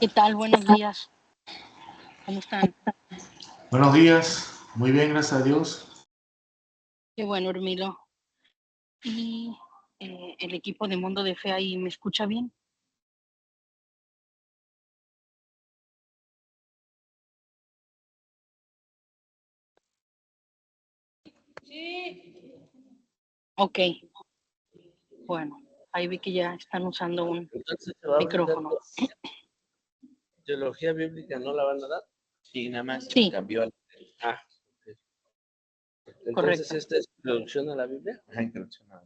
¿Qué tal? Buenos días. ¿Cómo están? Buenos días, muy bien, gracias a Dios. Qué bueno, Hermilo. ¿Y el equipo de Mundo de Fe ahí me escucha bien? Sí. Ok. Bueno, ahí vi que ya están usando un Entonces se va a micrófono. Teología bíblica, ¿no la van a dar? Sí, nada más Sí. cambió al... Ah, ok. Entonces, Correcto. ¿esta es introducción a la Biblia? Ajá, introducción a-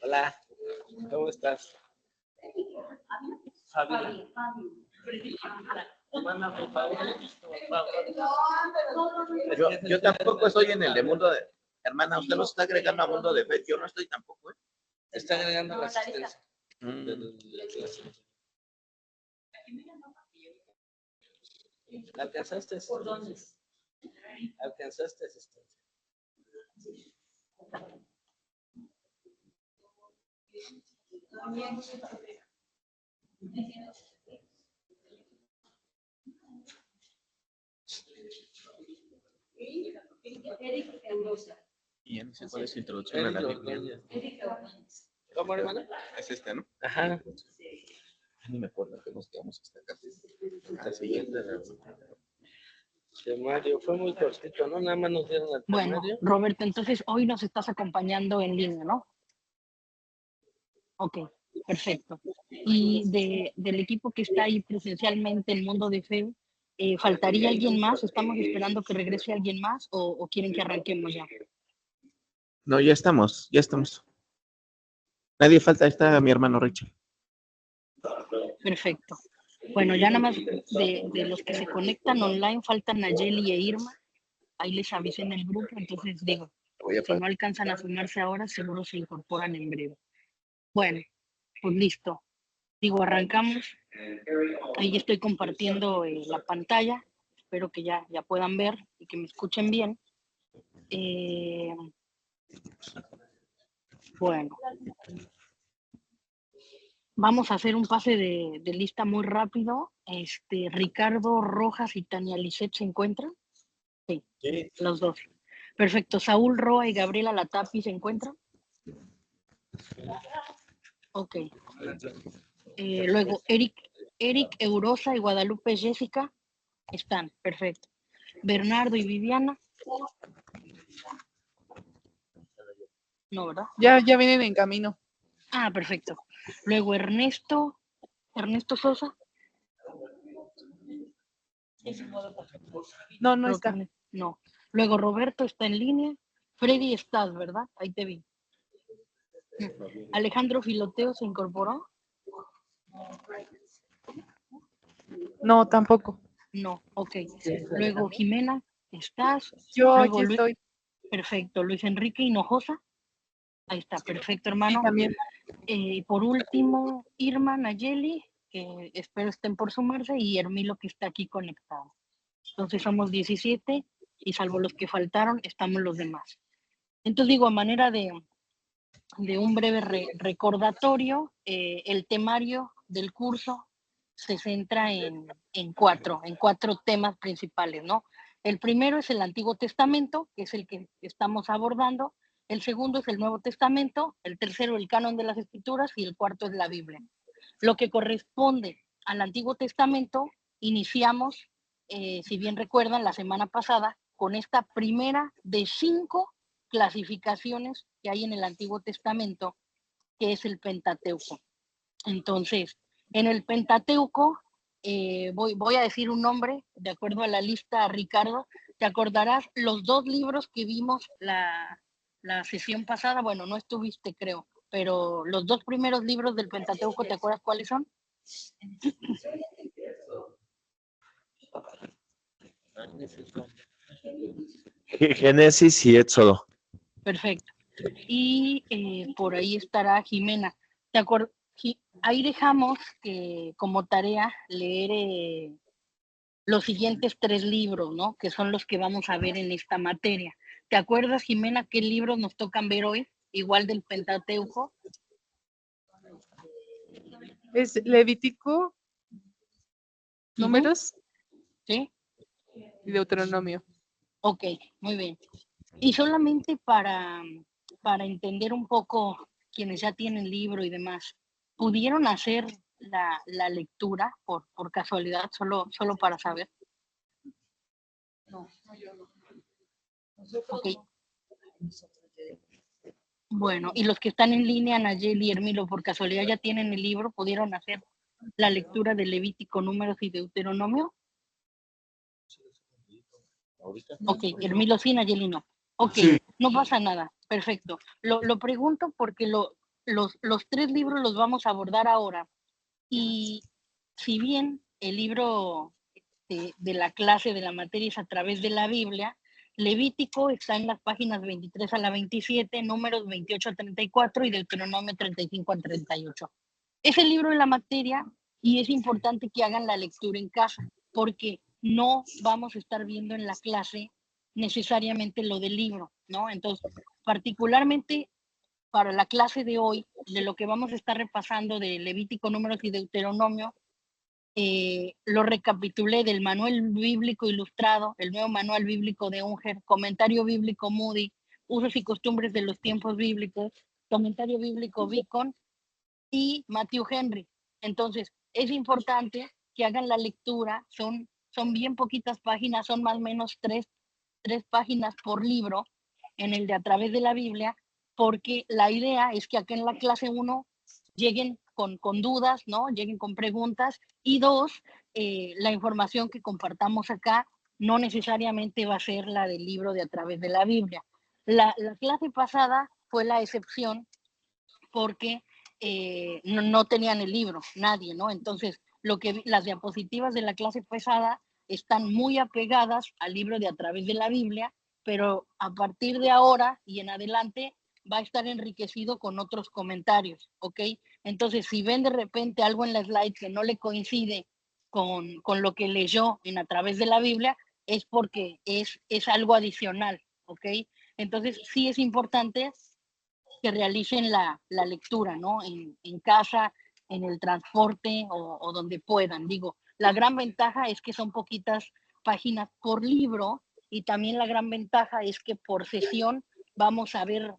Hola, ¿cómo estás? Fabi. Yo tampoco estoy en el de Mundo de... Hermana, usted nos está agregando a Mundo de Fe. Yo no estoy tampoco, ¿eh? Está agregando la asistencia. Mm. ¿Alcanzaste asistencia? ¿Alcanzaste asistencia? Y ya no sé cuál es introducción a la Biblia. ¿Cómo, hermano? Es este, ¿no? Ajá. Ni me acuerdo que nos quedamos hasta acá. La siguiente. Temario, fue muy cortito, ¿no? Nada más nos dieron el Bueno, temario. Roberto, entonces hoy nos estás acompañando en línea, ¿no? Ok, perfecto. Y del equipo que está ahí presencialmente en Mundo de Fe, ¿faltaría alguien más? ¿Estamos esperando que regrese alguien más o quieren que arranquemos ya? No, ya estamos, ya estamos. Nadie falta, ahí está mi hermano Richard. Perfecto. Bueno, ya nada más de los que se conectan online faltan Nayeli e Irma. Ahí les avisé en el grupo, entonces digo, Voy a si no alcanzan a sumarse ahora, seguro se incorporan en breve. Bueno, pues listo. Digo, arrancamos. Ahí estoy compartiendo la pantalla. Espero que ya puedan ver y que me escuchen bien. Bueno, vamos a hacer un pase de lista muy rápido. Ricardo Rojas y Tania Lisset se encuentran. Sí, los dos. Perfecto. Saúl Roa y Gabriela Latapi se encuentran. Ok. Luego, Eric Eurosa y Guadalupe Jessica están. Perfecto. Bernardo y Viviana. No, ¿verdad? Ya vienen en camino. Ah, perfecto. Luego Ernesto Sosa. No Creo está. que no. Luego Roberto está en línea. Freddy estás, ¿verdad? Ahí te vi. Alejandro Filoteo se incorporó. No, tampoco. No, ok. Luego Jimena, ¿estás? Yo Luego aquí Luis, estoy. perfecto. Luis Enrique Hinojosa. Ahí está, perfecto, Sí, hermano. también. Por último, Irma Nayeli, que espero estén por sumarse, y Hermilo, que está aquí conectado. Entonces somos 17 y salvo los que faltaron, estamos los demás. Entonces digo, a manera de un breve recordatorio, el temario del curso se centra en cuatro temas principales, ¿no? El primero es el Antiguo Testamento, que es el que estamos abordando. El segundo es el Nuevo Testamento. El tercero, el canon de las Escrituras. Y el cuarto es la Biblia. Lo que corresponde al Antiguo Testamento, iniciamos, si bien recuerdan, la semana pasada, con esta primera de 5 clasificaciones que hay en el Antiguo Testamento, que es el Pentateuco. Entonces, en el Pentateuco, voy a decir un nombre, de acuerdo a la lista, Ricardo, te acordarás los 2 libros que vimos la sesión pasada, bueno, no estuviste, creo, pero los 2 primeros libros del Pentateuco, ¿te acuerdas cuáles son? Génesis y Éxodo. Perfecto. Y por ahí estará Jimena. ¿Te acuerdas? Ahí dejamos como tarea leer los siguientes 3 libros, ¿no? Que son los que vamos a ver en esta materia. ¿Te acuerdas, Jimena, qué libros nos tocan ver hoy? igual del Pentateuco. Es Levítico, Números ¿Sí? y Deuteronomio. Ok, muy bien. Y solamente para entender un poco, quienes ya tienen libro y demás, ¿pudieron hacer la lectura por casualidad, solo para saber? Ok. Bueno, y los que están en línea, Nayeli y Hermilo, por casualidad ya tienen el libro, ¿pudieron hacer la lectura de Levítico, Números y Deuteronomio? Ok, Hermilo sí, Nayeli no. Ok, Sí. no pasa nada, perfecto. Lo pregunto porque los tres libros los vamos a abordar ahora. Y si bien el libro de la clase de la materia es a través de la Biblia, Levítico está en las páginas 23 a la 27, Números 28 a 34 y Deuteronomio 35 a 38. Es el libro de la materia y es importante que hagan la lectura en casa, porque no vamos a estar viendo en la clase necesariamente lo del libro, ¿no? Entonces, particularmente para la clase de hoy, de lo que vamos a estar repasando de Levítico, Números y Deuteronomio, lo recapitulé del Manual Bíblico Ilustrado, el nuevo Manual Bíblico de Unger, Comentario Bíblico Moody, Usos y Costumbres de los Tiempos Bíblicos, Comentario Bíblico Beacon y Matthew Henry. Entonces, es importante que hagan la lectura, son bien poquitas páginas, son más o menos tres páginas por libro en el de A través de la Biblia, porque la idea es que acá en la clase 1 lleguen con dudas, ¿no? Lleguen con preguntas, y 2, la información que compartamos acá no necesariamente va a ser la del libro de A través de la Biblia. La clase pasada fue la excepción porque no tenían el libro, nadie, ¿no? Entonces, las diapositivas de la clase pasada están muy apegadas al libro de A través de la Biblia, pero a partir de ahora y en adelante va a estar enriquecido con otros comentarios, ¿ok? Entonces, si ven de repente algo en la slide que no le coincide con lo que leyó en A través de la Biblia, es porque es algo adicional, ¿ok? Entonces, sí es importante que realicen la lectura, ¿no? En casa, en el transporte o donde puedan. Digo, la gran ventaja es que son poquitas páginas por libro, y también la gran ventaja es que por sesión vamos a ver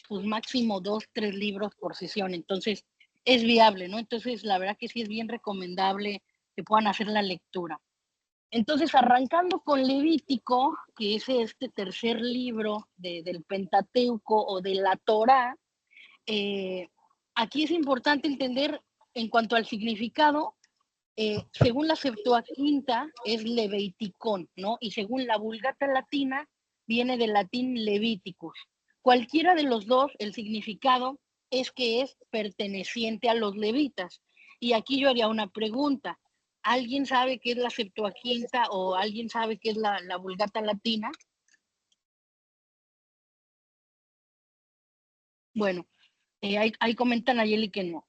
pues máximo 2, 3 libros por sesión. Entonces es viable, ¿no? Entonces la verdad que sí es bien recomendable que puedan hacer la lectura. Entonces, arrancando con Levítico, que es este tercer libro del Pentateuco o de la Torá, aquí es importante entender en cuanto al significado, según la Septuaginta es Leveiticón, ¿no? Y según la Vulgata latina viene del latín Leviticus. Cualquiera de los dos, el significado es que es perteneciente a los levitas. Y aquí yo haría una pregunta. ¿Alguien sabe qué es la Septuaginta o alguien sabe qué es la Vulgata latina? Bueno, ahí comentan a Yeli que no.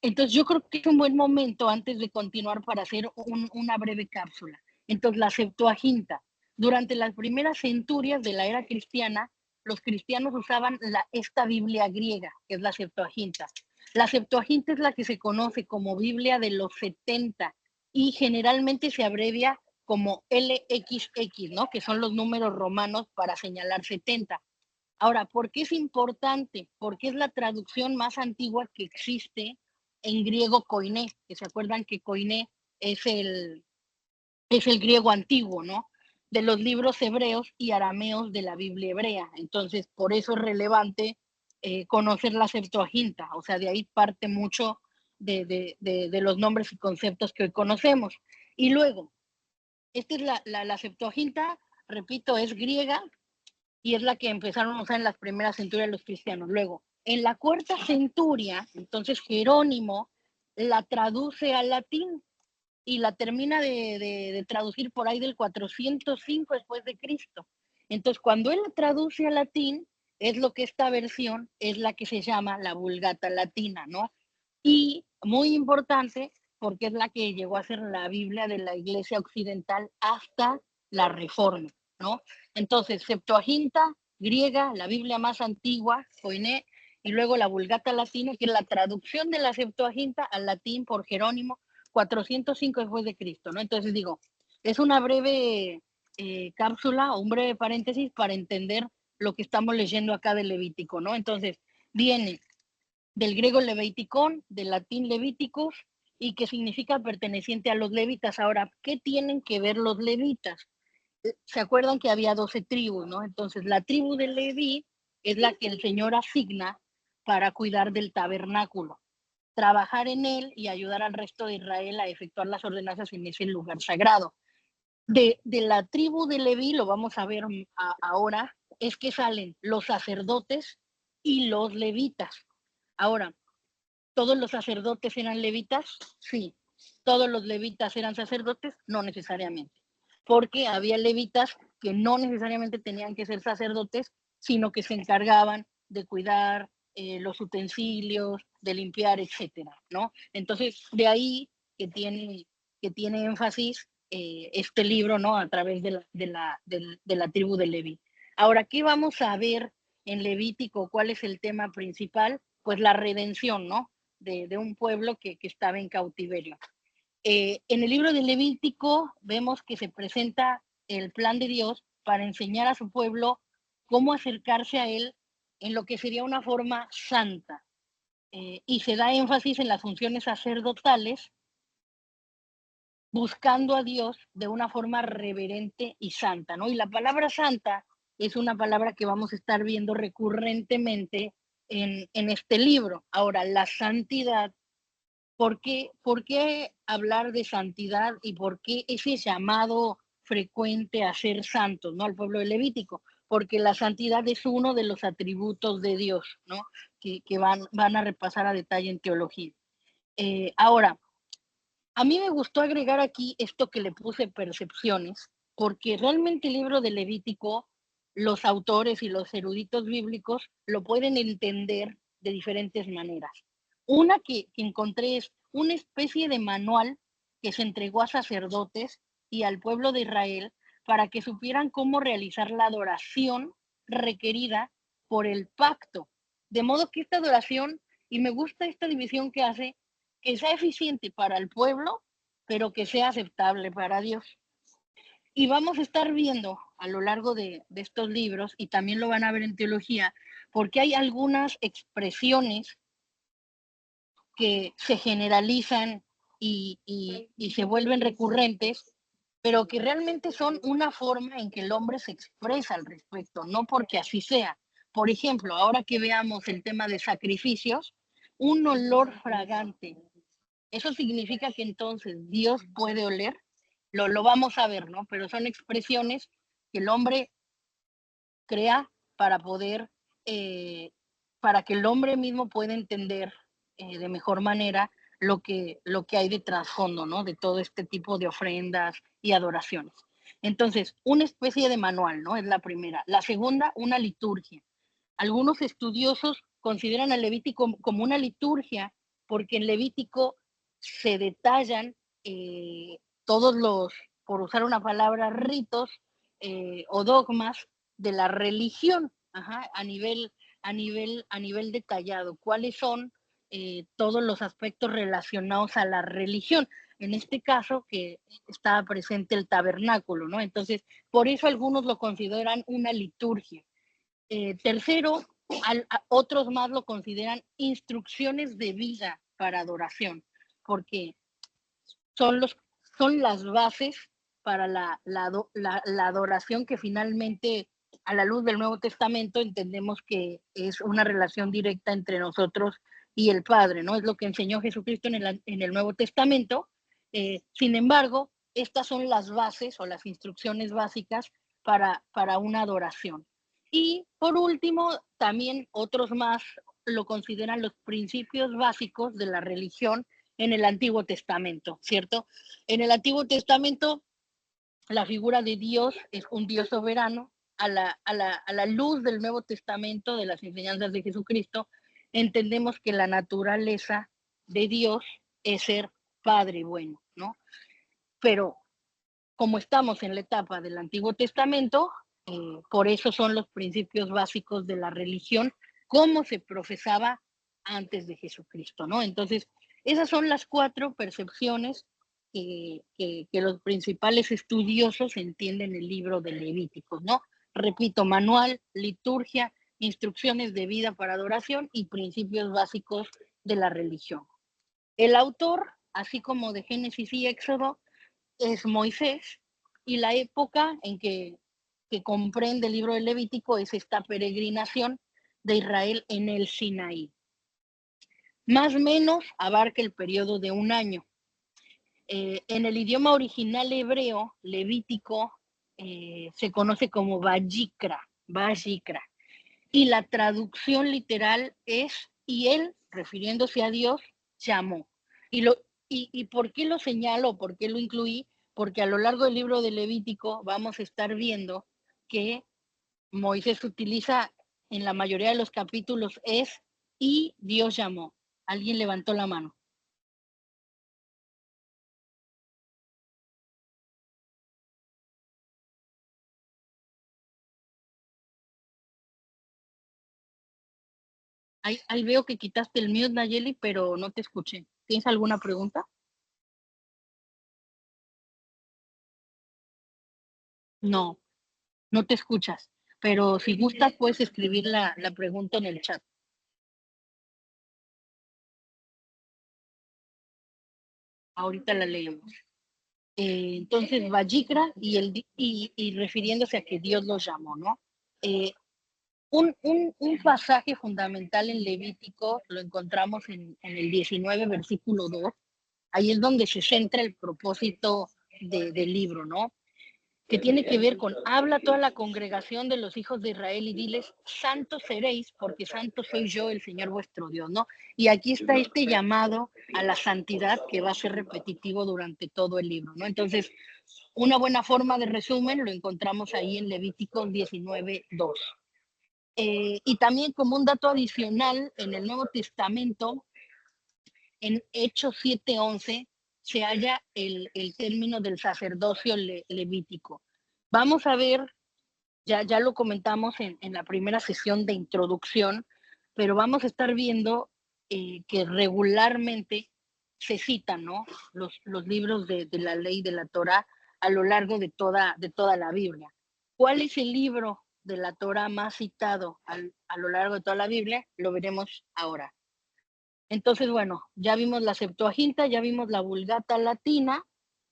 Entonces yo creo que es un buen momento antes de continuar para hacer una breve cápsula. Entonces la Septuaginta. Durante las primeras centurias de la era cristiana, los cristianos usaban esta Biblia griega, que es la Septuaginta. La Septuaginta es la que se conoce como Biblia de los 70 y generalmente se abrevia como LXX, ¿no? Que son los números romanos para señalar 70. Ahora, ¿por qué es importante? Porque es la traducción más antigua que existe en griego koiné, que se acuerdan que koiné es el griego antiguo, ¿no? De los libros hebreos y arameos de la Biblia hebrea. Entonces, por eso es relevante conocer la Septuaginta, o sea, de ahí parte mucho de los nombres y conceptos que hoy conocemos. Y luego, esta es la Septuaginta, repito, es griega, y es la que empezaron a usar en las primeras centurias los cristianos. Luego, en la cuarta centuria, entonces Jerónimo la traduce al latín y la termina de traducir por ahí del 405 después de Cristo. Entonces, cuando él la traduce al latín, es lo que esta versión es la que se llama la Vulgata latina, ¿no? Y muy importante, porque es la que llegó a ser la Biblia de la Iglesia Occidental hasta la Reforma, ¿no? Entonces, Septuaginta, griega, la Biblia más antigua, Koiné, y luego la Vulgata Latina, que es la traducción de la Septuaginta al latín por Jerónimo, 405 después de Cristo, ¿no? Entonces digo, es una breve cápsula o un breve paréntesis para entender lo que estamos leyendo acá del Levítico, ¿no? Entonces, viene del griego leveitikon, del latín levíticos, y que significa perteneciente a los levitas. Ahora, ¿qué tienen que ver los levitas? ¿Se acuerdan que había 12 tribus, no? Entonces, la tribu de Leví es la que el Señor asigna para cuidar del tabernáculo, trabajar en él y ayudar al resto de Israel a efectuar las ordenanzas en ese lugar sagrado. De la tribu de Leví, lo vamos a ver ahora, es que salen los sacerdotes y los levitas. Ahora, ¿todos los sacerdotes eran levitas? Sí. ¿Todos los levitas eran sacerdotes? No necesariamente. Porque había levitas que no necesariamente tenían que ser sacerdotes, sino que se encargaban de cuidar los utensilios, de limpiar, etcétera, ¿no? Entonces, de ahí que tiene énfasis este libro, ¿no? A través de la tribu de Leví. Ahora, ¿qué vamos a ver en Levítico? ¿Cuál es el tema principal? Pues la redención, ¿no? De un pueblo que estaba en cautiverio. En el libro de Levítico vemos que se presenta el plan de Dios para enseñar a su pueblo cómo acercarse a él en lo que sería una forma santa. Y se da énfasis en las funciones sacerdotales, buscando a Dios de una forma reverente y santa, ¿no? Y la palabra santa es una palabra que vamos a estar viendo recurrentemente en este libro. Ahora, la santidad, ¿por qué hablar de santidad y por qué ese llamado frecuente a ser santos, ¿no? Al pueblo de Levítico? Porque la santidad es uno de los atributos de Dios, ¿no? Que van a repasar a detalle en teología. Ahora, a mí me gustó agregar aquí esto que le puse percepciones, porque realmente el libro de Levítico, los autores y los eruditos bíblicos lo pueden entender de diferentes maneras. Una que encontré es una especie de manual que se entregó a sacerdotes y al pueblo de Israel para que supieran cómo realizar la adoración requerida por el pacto. De modo que esta adoración, y me gusta esta división que hace, que sea eficiente para el pueblo, pero que sea aceptable para Dios. Y vamos a estar viendo a lo largo de estos libros, y también lo van a ver en teología, porque hay algunas expresiones que se generalizan y se vuelven recurrentes, pero que realmente son una forma en que el hombre se expresa al respecto, no porque así sea. Por ejemplo, ahora que veamos el tema de sacrificios, un olor fragante, ¿eso significa que entonces Dios puede oler? Lo vamos a ver, ¿no? Pero son expresiones que el hombre crea para poder, para que el hombre mismo pueda entender de mejor manera lo que hay de trasfondo, ¿no? De todo este tipo de ofrendas y adoraciones. Entonces, una especie de manual, ¿no? Es la primera. La segunda, una liturgia. Algunos estudiosos consideran al Levítico como una liturgia porque en Levítico se detallan todos los, por usar una palabra, ritos o dogmas de la religión, a nivel detallado. ¿Cuáles son todos los aspectos relacionados a la religión? En este caso, que estaba presente el tabernáculo, ¿no? Entonces, por eso algunos lo consideran una liturgia. Tercero, otros más lo consideran instrucciones de vida para adoración, porque son las bases para la adoración que finalmente, a la luz del Nuevo Testamento, entendemos que es una relación directa entre nosotros y el Padre, ¿no? Es lo que enseñó Jesucristo en el Nuevo Testamento. Sin embargo, estas son las bases o las instrucciones básicas para una adoración. Y por último, también otros más lo consideran los principios básicos de la religión en el Antiguo Testamento, ¿cierto? En el Antiguo Testamento, la figura de Dios es un Dios soberano. A la luz del Nuevo Testamento, de las enseñanzas de Jesucristo, entendemos que la naturaleza de Dios es ser Padre bueno, ¿no? Pero como estamos en la etapa del Antiguo Testamento, Por eso son los principios básicos de la religión, como se profesaba antes de Jesucristo, ¿no? Entonces, esas son las 4 percepciones que los principales estudiosos entienden el libro de Levíticos, ¿no? Repito, manual, liturgia, instrucciones de vida para adoración y principios básicos de la religión. El autor, así como de Génesis y Éxodo, es Moisés, y la época en que comprende el libro de Levítico es esta peregrinación de Israel en el Sinaí. Más o menos abarca el periodo de un año. En el idioma original hebreo, Levítico se conoce como Vayikra, y la traducción literal es, y él, refiriéndose a Dios, llamó. ¿Y por qué lo señalo? ¿Por qué lo incluí? Porque a lo largo del libro de Levítico vamos a estar viendo que Moisés utiliza en la mayoría de los capítulos es y Dios llamó. Alguien levantó la mano. Ahí veo que quitaste el mute, Nayeli, pero no te escuché. ¿Tienes alguna pregunta? No, no te escuchas. Pero si gustas, puedes escribir la pregunta en el chat. Ahorita la leemos. Entonces, Vayikra y refiriéndose a que Dios los llamó, ¿no? Un pasaje fundamental en Levítico lo encontramos en el 19, versículo 2. Ahí es donde se centra el propósito del libro, ¿no? Que tiene que ver con, habla toda la congregación de los hijos de Israel y diles, santos seréis, porque santo soy yo, el Señor vuestro Dios, ¿no? Y aquí está este llamado a la santidad que va a ser repetitivo durante todo el libro, ¿no? Entonces, una buena forma de resumen lo encontramos ahí en Levítico 19:2. Y también como un dato adicional, en el Nuevo Testamento, en Hechos 7:11, se halla el término del sacerdocio levítico. Vamos a ver, ya lo comentamos en la primera sesión de introducción, pero vamos a estar viendo que regularmente se citan, ¿no? los libros de la ley de la Torá a lo largo de toda la Biblia. ¿Cuál es el libro de la Torá más citado a lo largo de toda la Biblia? Lo veremos ahora. Entonces, bueno, ya vimos la Septuaginta, ya vimos la Vulgata latina.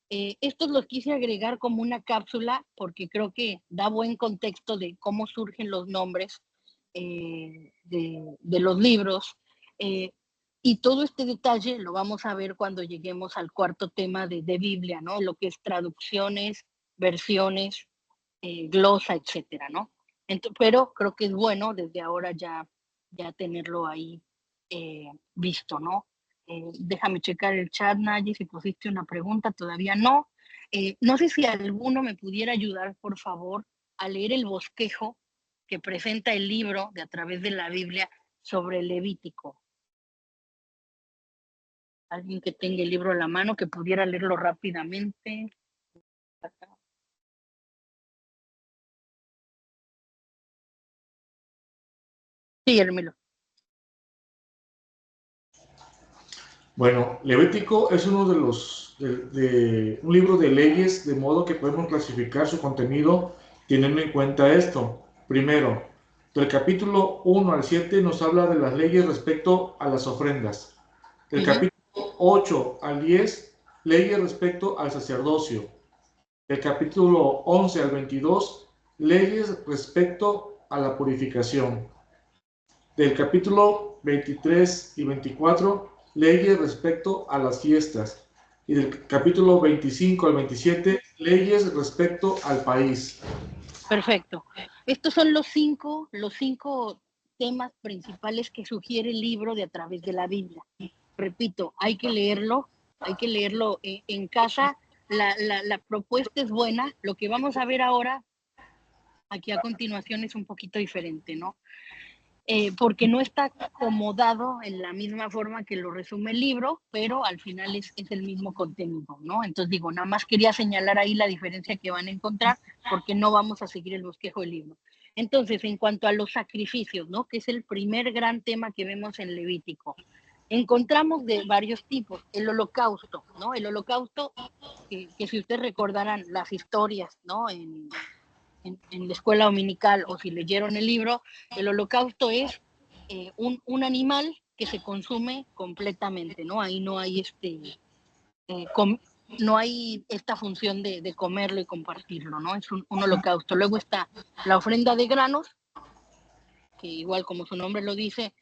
Estos los quise agregar como una cápsula porque creo que da buen contexto de cómo surgen los nombres de los libros. Y todo este detalle lo vamos a ver cuando lleguemos al cuarto tema de Biblia, ¿no? Lo que es traducciones, versiones, glosa, etcétera, ¿no? Pero creo que es bueno desde ahora ya tenerlo ahí visto, ¿no? Déjame checar el chat, Nayi, si pusiste una pregunta, todavía no. No sé si alguno me pudiera ayudar, por favor, a leer el bosquejo que presenta el libro de A través de la Biblia sobre el Levítico. Alguien que tenga el libro a la mano, que pudiera leerlo rápidamente. Sí, Hermilo. Bueno, Levítico es uno de un libro de leyes, de modo que podemos clasificar su contenido teniendo en cuenta esto. Primero, del capítulo 1 al 7 nos habla de las leyes respecto a las ofrendas. Del capítulo 8 al 10, leyes respecto al sacerdocio. Del capítulo 11 al 22, leyes respecto a la purificación. Del capítulo 23 y 24, leyes respecto a las fiestas. Y del capítulo 25 al 27, leyes respecto al país. Perfecto. Estos son los cinco temas principales que sugiere el libro de A través de la Biblia. Repito, hay que leerlo en casa. La propuesta es buena. Lo que vamos a ver ahora, aquí a continuación, es un poquito diferente, ¿no? porque no está acomodado en la misma forma que lo resume el libro, pero al final es el mismo contenido, ¿no? Entonces digo, nada más quería señalar ahí la diferencia que van a encontrar, porque no vamos a seguir el bosquejo del libro. Entonces, en cuanto a los sacrificios, ¿no? Que es el primer gran tema que vemos en Levítico, encontramos de varios tipos. El holocausto, ¿no? El holocausto, que si ustedes recordarán las historias, ¿no? En la escuela dominical o si leyeron el libro, el holocausto es un animal que se consume completamente, ¿no? Ahí no hay no hay esta función de comerlo y compartirlo, ¿no? Es un holocausto. Luego está la ofrenda de granos, que igual como su nombre lo dice,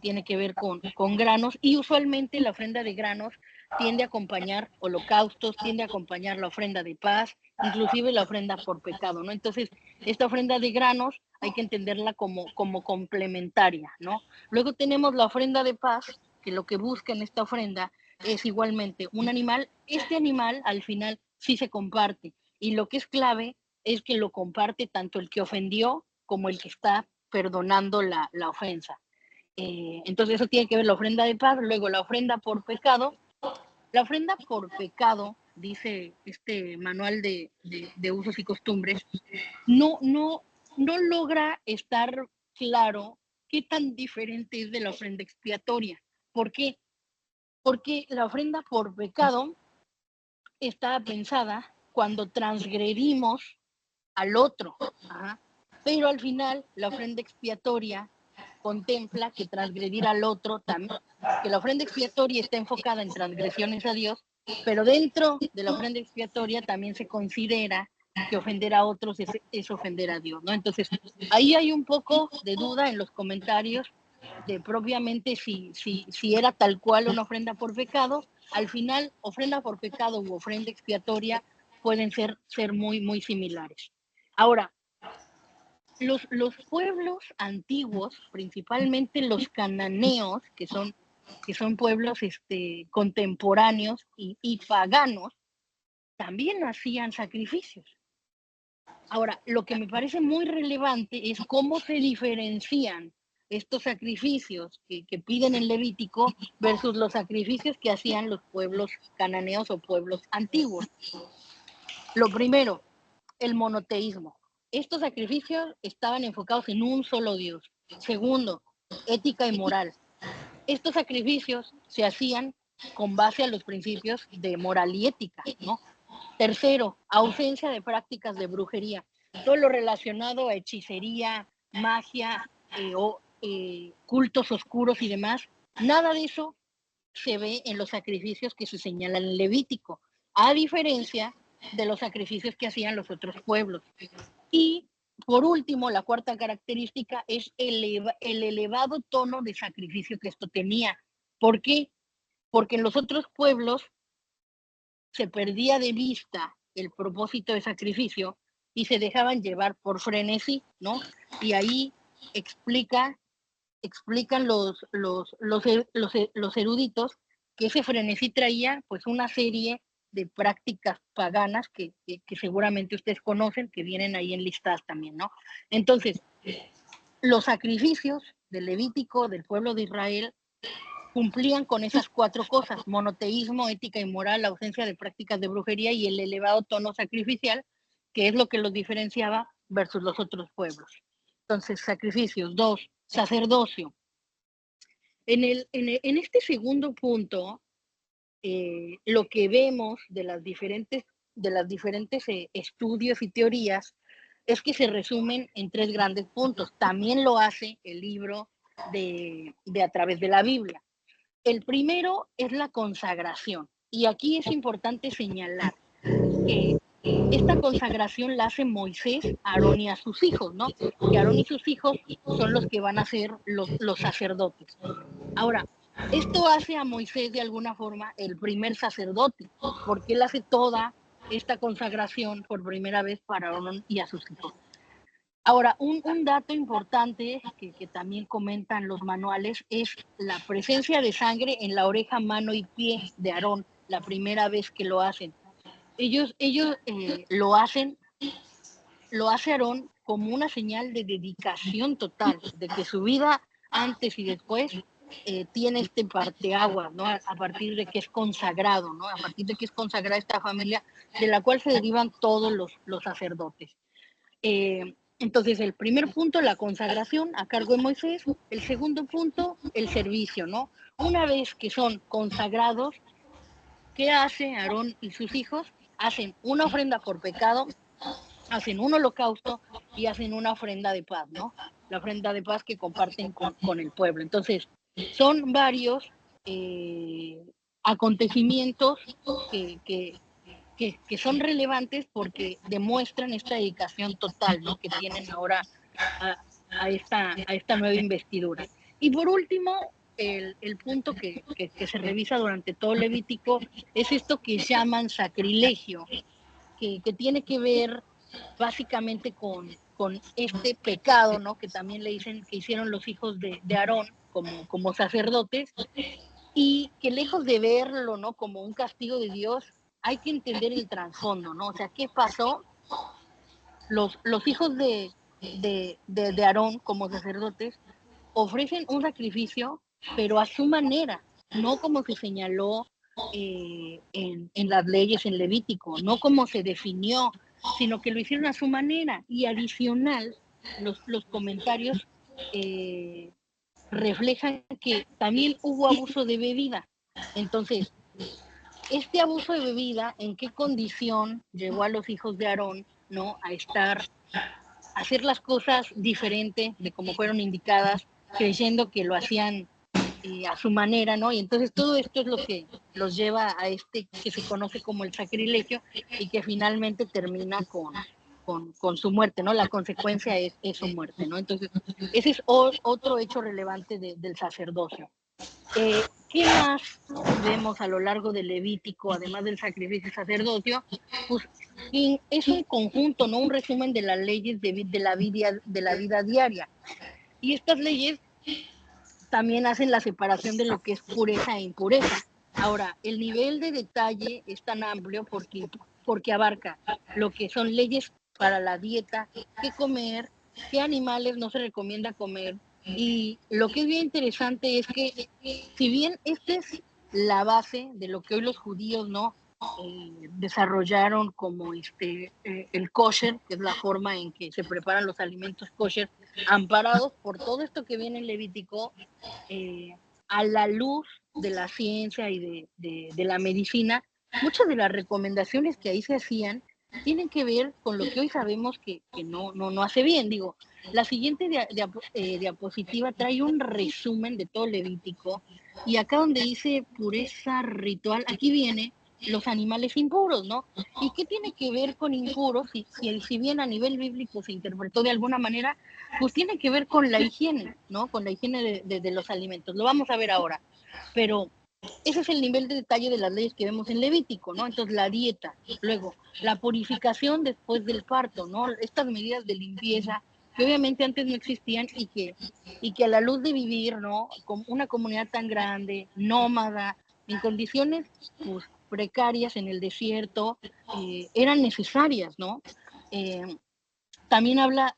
tiene que ver con granos, y usualmente la ofrenda de granos tiende a acompañar holocaustos, tiende a acompañar la ofrenda de paz, inclusive la ofrenda por pecado, ¿no? Entonces, esta ofrenda de granos hay que entenderla como complementaria, ¿no? Luego tenemos la ofrenda de paz, que lo que busca en esta ofrenda es igualmente un animal. Este animal al final sí se comparte, y lo que es clave es que lo comparte tanto el que ofendió como el que está perdonando la ofensa. Entonces eso tiene que ver la ofrenda de paz. Luego la ofrenda por pecado. La ofrenda por pecado, dice este manual de usos y costumbres, no logra estar claro qué tan diferente es de la ofrenda expiatoria. ¿Por qué? Porque la ofrenda por pecado está pensada cuando transgredimos al otro. Ajá. Pero al final la ofrenda expiatoria contempla que transgredir al otro también, que la ofrenda expiatoria está enfocada en transgresiones a Dios, pero dentro de la ofrenda expiatoria también se considera que ofender a otros es ofender a Dios, ¿no? Entonces, ahí hay un poco de duda en los comentarios de propiamente si era tal cual una ofrenda por pecado. Al final, ofrenda por pecado u ofrenda expiatoria pueden ser muy, muy similares. Ahora, los pueblos antiguos, principalmente los cananeos, que son pueblos contemporáneos y paganos, también hacían sacrificios. Ahora, lo que me parece muy relevante es cómo se diferencian estos sacrificios que piden en Levítico versus los sacrificios que hacían los pueblos cananeos o pueblos antiguos. Lo primero, el monoteísmo. Estos sacrificios estaban enfocados en un solo Dios. Segundo, ética y moral. Estos sacrificios se hacían con base a los principios de moral y ética, ¿no? Tercero, ausencia de prácticas de brujería. Todo lo relacionado a hechicería, magia, cultos oscuros y demás, nada de eso se ve en los sacrificios que se señalan en Levítico, a diferencia de los sacrificios que hacían los otros pueblos. Y por último, la cuarta característica es el elevado tono de sacrificio que esto tenía. ¿Por qué? Porque en los otros pueblos se perdía de vista el propósito de sacrificio y se dejaban llevar por frenesí, ¿no? Y ahí explican los eruditos que ese frenesí traía pues una serie de prácticas paganas que seguramente ustedes conocen, que vienen ahí enlistadas también, ¿no? Entonces, los sacrificios del Levítico, del pueblo de Israel, cumplían con esas cuatro cosas: monoteísmo, ética y moral, ausencia de prácticas de brujería y el elevado tono sacrificial, que es lo que los diferenciaba versus los otros pueblos. Entonces, sacrificios. 2, sacerdocio. En este segundo punto, lo que vemos de las diferentes estudios y teorías es que se resumen en 3 grandes puntos. También lo hace el libro de A través de la Biblia. El primero es la consagración. Y aquí es importante señalar que esta consagración la hace Moisés, Aarón y a sus hijos, ¿no? Que Aarón y sus hijos son los que van a ser los sacerdotes. Ahora, esto hace a Moisés de alguna forma el primer sacerdote, porque él hace toda esta consagración por primera vez para Aarón y a sus hijos. Ahora, un dato importante que también comentan los manuales es la presencia de sangre en la oreja, mano y pie de Aarón, la primera vez que lo hacen. Ellos lo hace Aarón como una señal de dedicación total, de que su vida antes y después tiene este parteaguas, ¿no? A partir de que es consagrado, ¿no? A partir de que es consagrada esta familia, de la cual se derivan todos los sacerdotes. Entonces, el primer punto, la consagración a cargo de Moisés. El segundo punto, el servicio, ¿no? Una vez que son consagrados, ¿qué hace Aarón y sus hijos? Hacen una ofrenda por pecado, hacen un holocausto y hacen una ofrenda de paz, ¿no? La ofrenda de paz que comparten con el pueblo. Entonces, son varios acontecimientos que son relevantes porque demuestran esta dedicación total, ¿no? Que tienen ahora a esta nueva investidura. Y por último, el punto que se revisa durante todo Levítico es esto que llaman sacrilegio, que tiene que ver básicamente con este pecado, ¿no? Que también le dicen que hicieron los hijos de Aarón como sacerdotes, y que lejos de verlo, ¿no? Como un castigo de Dios, hay que entender el trasfondo, ¿no? O sea, ¿qué pasó? Los hijos de Aarón como sacerdotes ofrecen un sacrificio, pero a su manera, no como se señaló en las leyes en Levítico, no como se definió, sino que lo hicieron a su manera. Y adicional, los comentarios reflejan que también hubo abuso de bebida. Entonces, este abuso de bebida, ¿en qué condición llevó a los hijos de Aarón, ¿no? A hacer las cosas diferente de como fueron indicadas, creyendo que lo hacían a su manera, ¿no? Y entonces todo esto es lo que los lleva a este que se conoce como el sacrilegio y que finalmente termina con su muerte, ¿no? La consecuencia es su muerte, ¿no? Entonces, ese es otro hecho relevante del sacerdocio. ¿Qué más vemos a lo largo del Levítico, además del sacrificio y sacerdocio? Pues es un conjunto, ¿no? Un resumen de las leyes de la vida diaria. Y estas leyes también hacen la separación de lo que es pureza e impureza. Ahora, el nivel de detalle es tan amplio porque abarca lo que son leyes para la dieta, qué comer, qué animales no se recomienda comer. Y lo que es bien interesante es que, si bien esta es la base de lo que hoy los judíos no desarrollaron como el kosher, que es la forma en que se preparan los alimentos kosher, amparados por todo esto que viene en Levítico, a la luz de la ciencia y de la medicina, muchas de las recomendaciones que ahí se hacían tienen que ver con lo que hoy sabemos que no hace bien. Digo, la siguiente diapositiva trae un resumen de todo Levítico, y acá donde dice pureza ritual, aquí viene los animales impuros, ¿no? ¿Y qué tiene que ver con impuros? Si bien a nivel bíblico se interpretó de alguna manera, pues tiene que ver con la higiene, ¿no? Con la higiene de los alimentos. Lo vamos a ver ahora. Pero ese es el nivel de detalle de las leyes que vemos en Levítico, ¿no? Entonces, la dieta, luego la purificación después del parto, ¿no? Estas medidas de limpieza que obviamente antes no existían y que a la luz de vivir, ¿no? Con una comunidad tan grande, nómada, en condiciones pues precarias en el desierto, eran necesarias, ¿no? También habla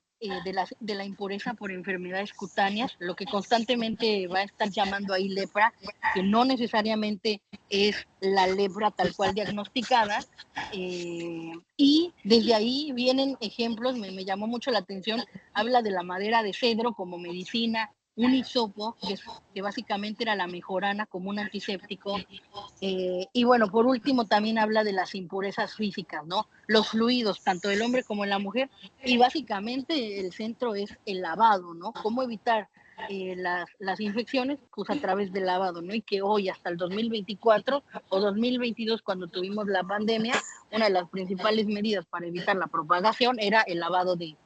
de la impureza por enfermedades cutáneas, lo que constantemente va a estar llamando ahí lepra, que no necesariamente es la lepra tal cual diagnosticada, y desde ahí vienen ejemplos. Me llamó mucho la atención, habla de la madera de cedro como medicina, un hisopo, que básicamente era la mejorana como un antiséptico, y bueno, por último también habla de las impurezas físicas, ¿no? Los fluidos, tanto del hombre como de la mujer, y básicamente el centro es el lavado, ¿no? Cómo evitar las infecciones, pues a través del lavado, ¿no? Y que hoy, hasta el 2024 o 2022, cuando tuvimos la pandemia, una de las principales medidas para evitar la propagación era el lavado de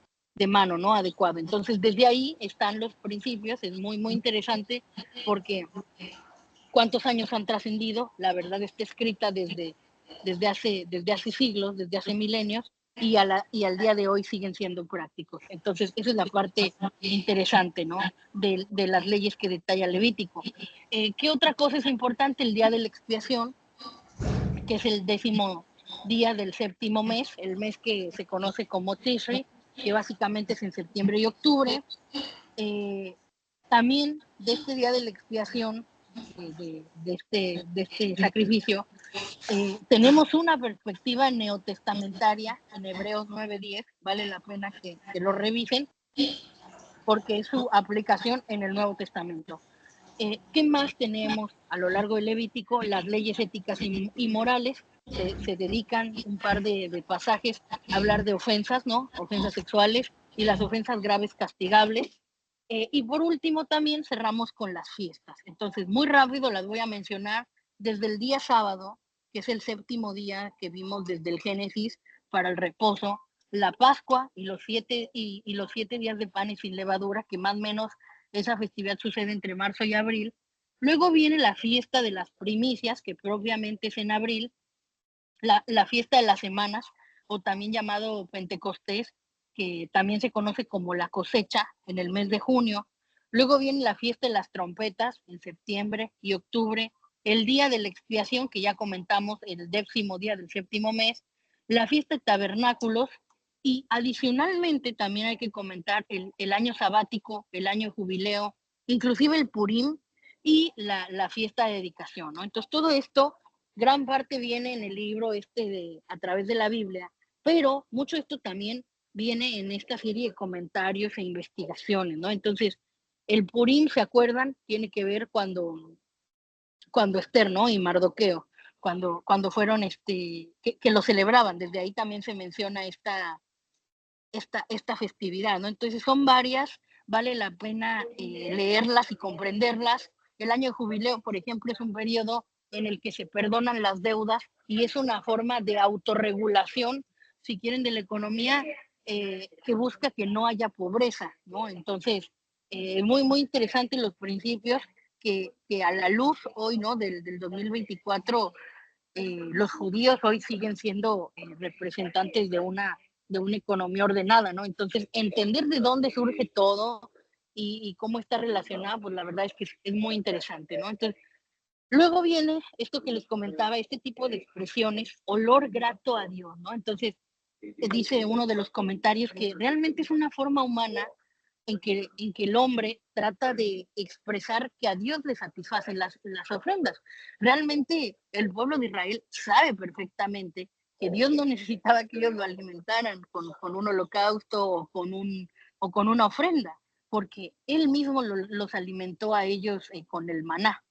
mano, ¿no? Adecuado. Entonces, desde ahí están los principios. Es muy, muy interesante porque cuántos años han trascendido, la verdad está escrita desde hace siglos, desde hace milenios, y al día de hoy siguen siendo prácticos. Entonces, esa es la parte interesante, ¿no? De las leyes que detalla Levítico. ¿Qué otra cosa es importante? El día de la expiación, que es el 10º día del 7º mes, el mes que se conoce como Tishri, que básicamente es en septiembre y octubre. También de este día de la expiación, de este sacrificio, tenemos una perspectiva neotestamentaria en Hebreos 9:10, vale la pena que lo revisen, porque es su aplicación en el Nuevo Testamento. ¿Qué más tenemos a lo largo del Levítico? Las leyes éticas y morales. Se dedican un par de pasajes a hablar de ofensas, ¿no? Ofensas sexuales y las ofensas graves castigables. Y por último también cerramos con las fiestas. Entonces, muy rápido las voy a mencionar desde el día sábado, que es el séptimo día que vimos desde el Génesis para el reposo, la Pascua y los 7 días de panes sin levadura, que más o menos esa festividad sucede entre marzo y abril. Luego viene la fiesta de las primicias, que propiamente es en abril, la fiesta de las semanas, o también llamado Pentecostés, que también se conoce como la cosecha, en el mes de junio. Luego viene la fiesta de las trompetas en septiembre y octubre, el día de la expiación, que ya comentamos, el 10º día del séptimo mes, la fiesta de tabernáculos, y adicionalmente también hay que comentar el año sabático, el año jubileo, inclusive el Purim y la fiesta de dedicación, ¿no? Entonces todo esto, gran parte viene en el libro a través de la Biblia, pero mucho de esto también viene en esta serie de comentarios e investigaciones, ¿no? Entonces, el Purim, ¿se acuerdan? Tiene que ver cuando Esther, ¿no? Y Mardoqueo, cuando fueron, que lo celebraban. Desde ahí también se menciona esta festividad, ¿no? Entonces son varias, vale la pena leerlas y comprenderlas. El año de jubileo, por ejemplo, es un periodo en el que se perdonan las deudas y es una forma de autorregulación, si quieren, de la economía, que busca que no haya pobreza, ¿no? Entonces, muy, muy interesante los principios que a la luz hoy, ¿no? del 2024, los judíos hoy siguen siendo representantes de una economía ordenada, ¿no? Entonces, entender de dónde surge todo y cómo está relacionada, pues la verdad es que es muy interesante, ¿no? Entonces, luego viene esto que les comentaba, este tipo de expresiones, olor grato a Dios, ¿no? Entonces, dice uno de los comentarios que realmente es una forma humana en que el hombre trata de expresar que a Dios le satisfacen las ofrendas. Realmente el pueblo de Israel sabe perfectamente que Dios no necesitaba que ellos lo alimentaran con un holocausto o con una ofrenda, porque Él mismo los alimentó a ellos con el maná.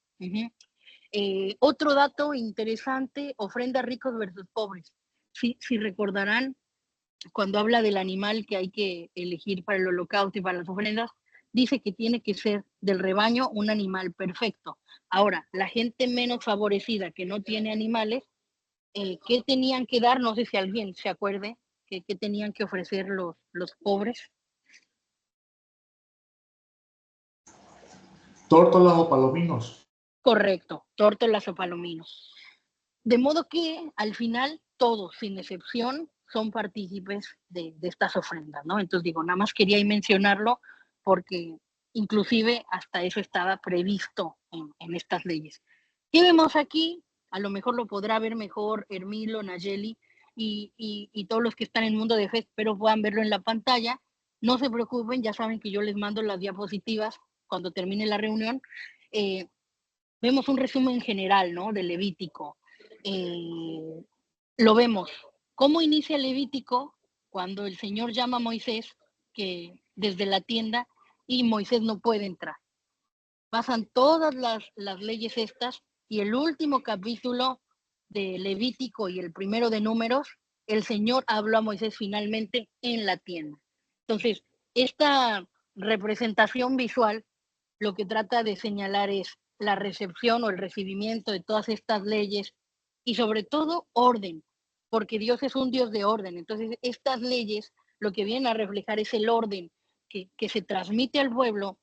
Otro dato interesante, ofrenda ricos versus pobres. Si recordarán, cuando habla del animal que hay que elegir para el holocausto y para las ofrendas, dice que tiene que ser del rebaño un animal perfecto. Ahora, la gente menos favorecida que no tiene animales, ¿qué tenían que dar? No sé si alguien se acuerde, ¿qué tenían que ofrecer los pobres? Tórtolas o palominos. Correcto, tórtolas o palominos. De modo que al final todos, sin excepción, son partícipes de estas ofrendas, ¿no? Entonces digo, nada más quería mencionarlo porque inclusive hasta eso estaba previsto en estas leyes. ¿Qué vemos aquí? A lo mejor lo podrá ver mejor Hermilo, Nayeli y todos los que están en el mundo de fe, espero puedan verlo en la pantalla. No se preocupen, ya saben que yo les mando las diapositivas cuando termine la reunión. Vemos un resumen general, ¿no? De Levítico. Lo vemos. ¿Cómo inicia Levítico? Cuando el Señor llama a Moisés que desde la tienda y Moisés no puede entrar. Pasan todas las leyes estas y el último capítulo de Levítico y el primero de Números, el Señor habló a Moisés finalmente en la tienda. Entonces, esta representación visual lo que trata de señalar es la recepción o el recibimiento de todas estas leyes y sobre todo orden, porque Dios es un Dios de orden. Entonces, estas leyes lo que vienen a reflejar es el orden que se transmite al pueblo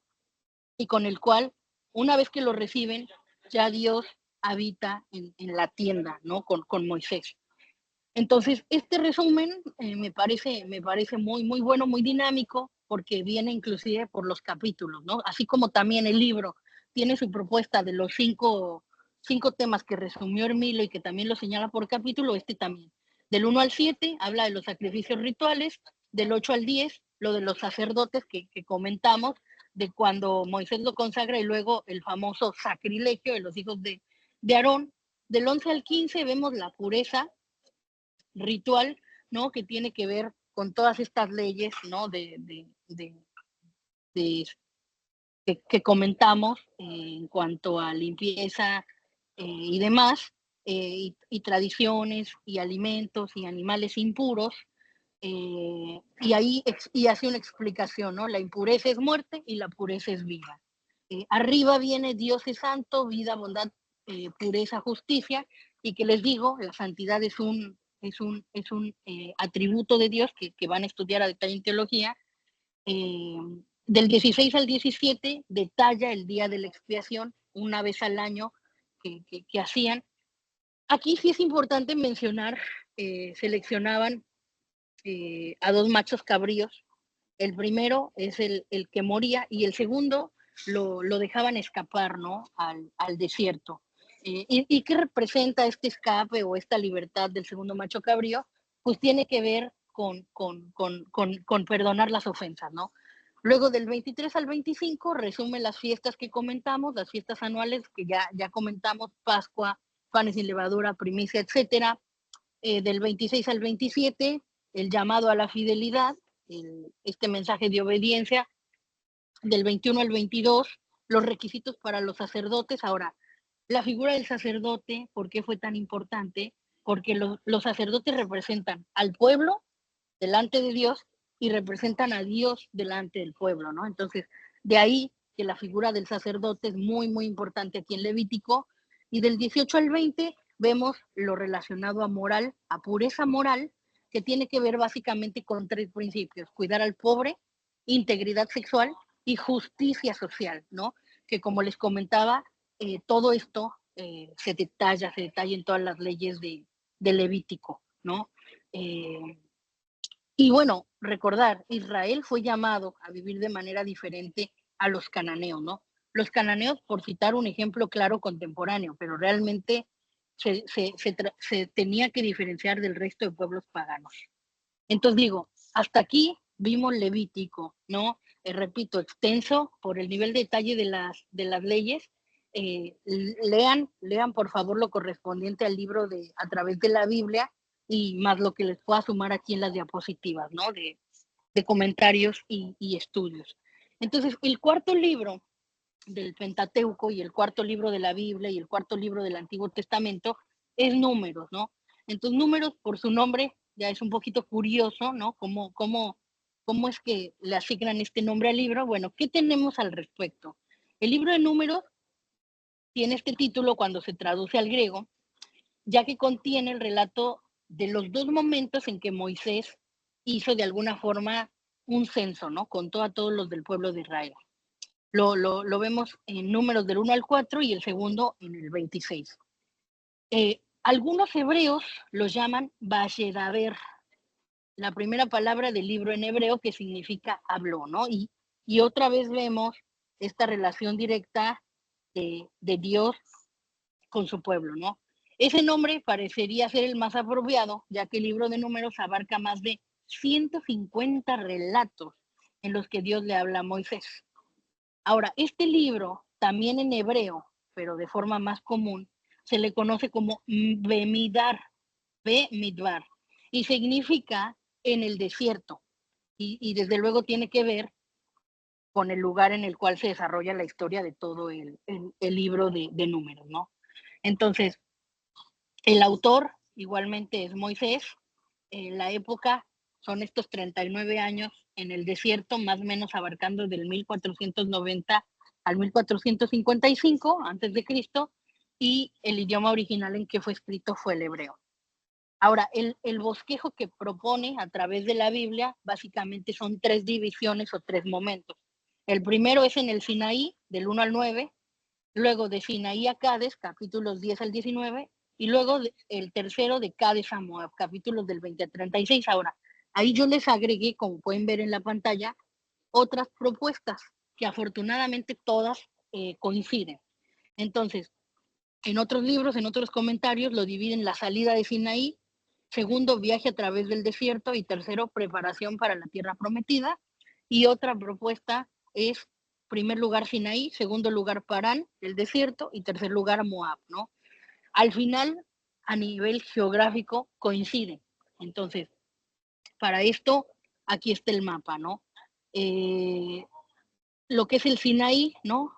y con el cual, una vez que lo reciben, ya Dios habita en la tienda, ¿no? Con Moisés. Entonces, este resumen me parece muy, muy bueno, muy dinámico, porque viene inclusive por los capítulos, ¿no? Así como también el libro tiene su propuesta de los cinco temas que resumió Hermilo y que también lo señala por capítulo, este también. Del 1 al 7 habla de los sacrificios rituales, del 8 al 10, lo de los sacerdotes que comentamos, de cuando Moisés lo consagra y luego el famoso sacrilegio de los hijos de Aarón. Del 11 al 15 vemos la pureza ritual, ¿no? Que tiene que ver con todas estas leyes, ¿no? Que comentamos en cuanto a limpieza y demás, y tradiciones y alimentos y animales impuros. Y ahí y hace una explicación, ¿no? La impureza es muerte y la pureza es vida. Arriba viene Dios es santo, vida, bondad, pureza, justicia, y que les digo, la santidad es un atributo de Dios que van a estudiar a detalle en teología. Del 16 al 17 detalla el día de la expiación, una vez al año que hacían. Aquí sí es importante mencionar, seleccionaban a 2 machos cabríos. El primero es el que moría y el segundo lo dejaban escapar, ¿no? Al desierto. ¿Y qué representa este escape o esta libertad del segundo macho cabrío? Pues tiene que ver con perdonar las ofensas, ¿no? Luego del 23 al 25 resume las fiestas que comentamos, las fiestas anuales que ya comentamos, Pascua, panes sin levadura, primicia, etcétera. Del 26 al 27, el llamado a la fidelidad, este mensaje de obediencia. Del 21 al 22, los requisitos para los sacerdotes. Ahora, la figura del sacerdote, ¿por qué fue tan importante? Porque los sacerdotes representan al pueblo delante de Dios y representan a Dios delante del pueblo, ¿no? Entonces, de ahí que la figura del sacerdote es muy, muy importante aquí en Levítico. Y del 18 al 20 vemos lo relacionado a moral, a pureza moral, que tiene que ver básicamente con 3 principios: cuidar al pobre, integridad sexual y justicia social, ¿no? Que como les comentaba, todo esto se detalla en todas las leyes de Levítico, ¿no? Y bueno, recordar, Israel fue llamado a vivir de manera diferente a los cananeos, ¿no? Los cananeos, por citar un ejemplo claro contemporáneo, pero realmente se tenía que diferenciar del resto de pueblos paganos. Entonces digo, hasta aquí vimos Levítico, ¿no? Repito, extenso por el nivel de detalle de las leyes. Lean por favor lo correspondiente al libro a través de la Biblia, y más lo que les pueda sumar aquí en las diapositivas, ¿no? De comentarios y estudios. Entonces, el cuarto libro del Pentateuco y el cuarto libro de la Biblia y el cuarto libro del Antiguo Testamento es Números, ¿no? Entonces, Números, por su nombre, ya es un poquito curioso, ¿no? ¿Cómo es que le asignan este nombre al libro? Bueno, ¿qué tenemos al respecto? El libro de Números tiene este título cuando se traduce al griego, ya que contiene el relato de los 2 momentos en que Moisés hizo de alguna forma un censo, ¿no? Contó a todos los del pueblo de Israel. Lo vemos en Números del 1 al 4 y el segundo en el 26. Algunos hebreos los llaman Vashedaber, la primera palabra del libro en hebreo que significa habló, ¿no? Y otra vez vemos esta relación directa de Dios con su pueblo, ¿no? Ese nombre parecería ser el más apropiado, ya que el libro de Números abarca más de 150 relatos en los que Dios le habla a Moisés. Ahora, este libro, también en hebreo, pero de forma más común, se le conoce como Bemidbar, y significa en el desierto, y desde luego tiene que ver con el lugar en el cual se desarrolla la historia de todo el libro de Números, ¿no? Entonces, el autor igualmente es Moisés. La época son estos 39 años en el desierto, más o menos abarcando del 1490 al 1455 antes de Cristo, y el idioma original en que fue escrito fue el hebreo. Ahora, el bosquejo que propone a través de la Biblia básicamente son 3 divisiones o 3 momentos. El primero es en el Sinaí, del 1 al 9, luego de Sinaí a Cades, capítulos 10 al 19, y luego el tercero de Cades a Moab, capítulos del 20 al 36. Ahora, ahí yo les agregué, como pueden ver en la pantalla, otras propuestas que afortunadamente todas coinciden. Entonces, en otros libros, en otros comentarios, lo dividen la salida de Sinaí, segundo, viaje a través del desierto, y tercero, preparación para la tierra prometida. Y otra propuesta es, primer lugar, Sinaí, segundo lugar, Parán, el desierto, y tercer lugar, Moab, ¿no? Al final, a nivel geográfico, coinciden. Entonces, para esto, aquí está el mapa, ¿no? Lo que es el Sinaí, ¿no?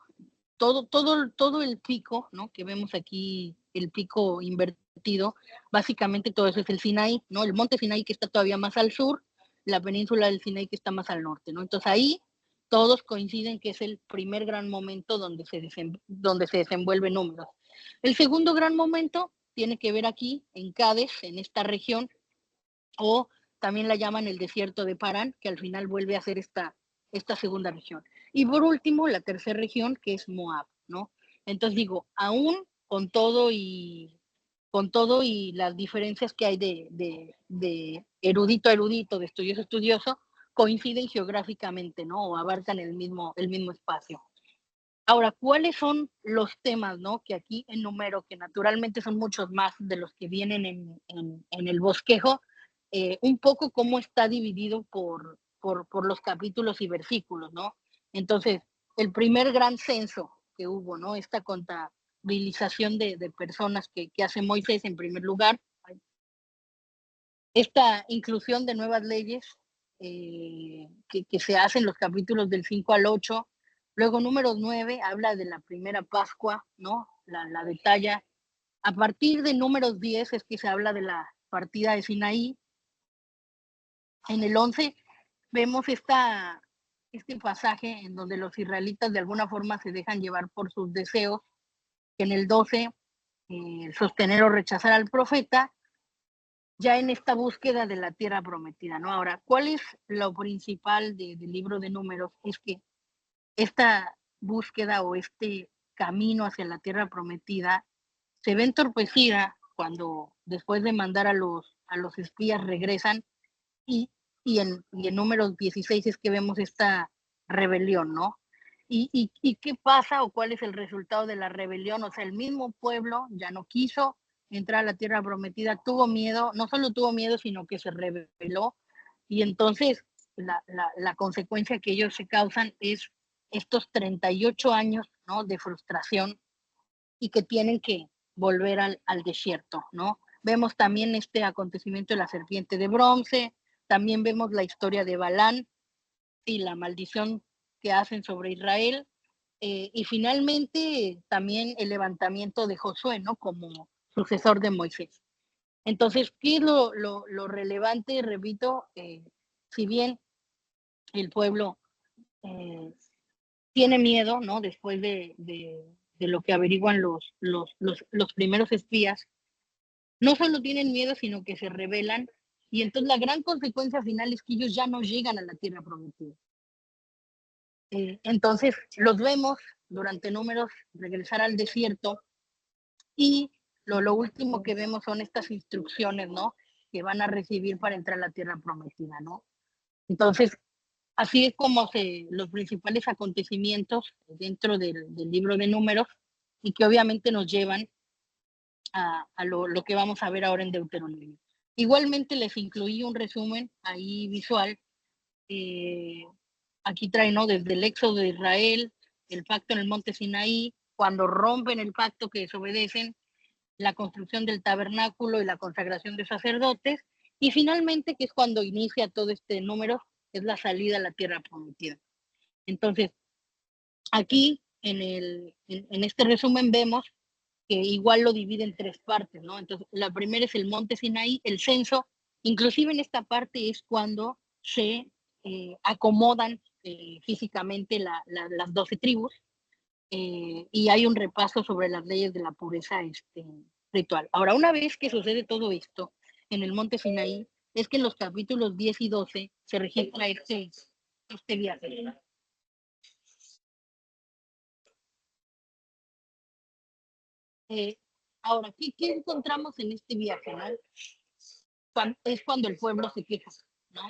Todo el pico, ¿no? Que vemos aquí, el pico invertido, básicamente todo eso es el Sinaí, ¿no? El monte Sinaí, que está todavía más al sur, la península del Sinaí, que está más al norte, ¿no? Entonces ahí todos coinciden que es el primer gran momento donde se desenvuelven números. El segundo gran momento tiene que ver aquí, en Cádiz, en esta región, o también la llaman el desierto de Parán, que al final vuelve a ser esta segunda región. Y por último, la tercera región, que es Moab, ¿no? Entonces digo, aún con todo y las diferencias que hay de erudito a erudito, de estudioso a estudioso, coinciden geográficamente, ¿no? O abarcan el mismo espacio. Ahora, ¿cuáles son los temas, ¿no? Que aquí enumero, que naturalmente son muchos más de los que vienen en el bosquejo, un poco cómo está dividido por los capítulos y versículos, ¿no? Entonces, el primer gran censo que hubo, ¿no? Esta contabilización de personas que hace Moisés en primer lugar, esta inclusión de nuevas leyes que se hacen los capítulos del 5 al 8. Luego, número 9 habla de la primera Pascua, ¿no? La detalla. A partir de números 10 es que se habla de la partida de Sinaí. En el 11 vemos este pasaje en donde los israelitas de alguna forma se dejan llevar por sus deseos. En el 12, sostener o rechazar al profeta, ya en esta búsqueda de la tierra prometida, ¿no? Ahora, ¿cuál es lo principal del libro de Números? Es que esta búsqueda o este camino hacia la tierra prometida se ve entorpecida cuando después de mandar a los espías regresan y en Números 16 es que vemos esta rebelión, ¿no? ¿Y qué pasa o cuál es el resultado de la rebelión? O sea, el mismo pueblo ya no quiso entrar a la tierra prometida, tuvo miedo, no solo tuvo miedo, sino que se rebeló, y entonces la consecuencia que ellos se causan es estos 38 años, ¿no? De frustración, y que tienen que volver al desierto, ¿no? Vemos también este acontecimiento de la serpiente de bronce, también vemos la historia de Balán y la maldición que hacen sobre Israel, y finalmente también el levantamiento de Josué, ¿no? Como sucesor de Moisés. Entonces, ¿qué es lo relevante? Repito, si bien el pueblo tiene miedo, ¿no? Después de lo que averiguan los primeros espías, no solo tienen miedo, sino que se rebelan, y entonces la gran consecuencia final es que ellos ya no llegan a la tierra prometida. Entonces los vemos durante números regresar al desierto, y lo último que vemos son estas instrucciones, ¿no? Que van a recibir para entrar a la tierra prometida, ¿no? Entonces, así es como los principales acontecimientos dentro del libro de Números, y que obviamente nos llevan a lo que vamos a ver ahora en Deuteronomio. Igualmente les incluí un resumen ahí visual. Aquí trae, ¿no? Desde el éxodo de Israel, el pacto en el monte Sinaí, cuando rompen el pacto que desobedecen, la construcción del tabernáculo y la consagración de sacerdotes, y finalmente, que es cuando inicia todo este número, es la salida a la tierra prometida. Entonces, aquí en este resumen vemos que igual lo divide en tres partes, ¿no? Entonces, la primera es el monte Sinaí, el censo, inclusive en esta parte es cuando se acomodan físicamente las 12 tribus, y hay un repaso sobre las leyes de la pureza ritual. Ahora, una vez que sucede todo esto en el monte Sinaí, es que en los capítulos 10 y 12 se registra este viaje. Ahora, ¿qué encontramos en este viaje, ¿no? Es cuando el pueblo se queja, ¿no?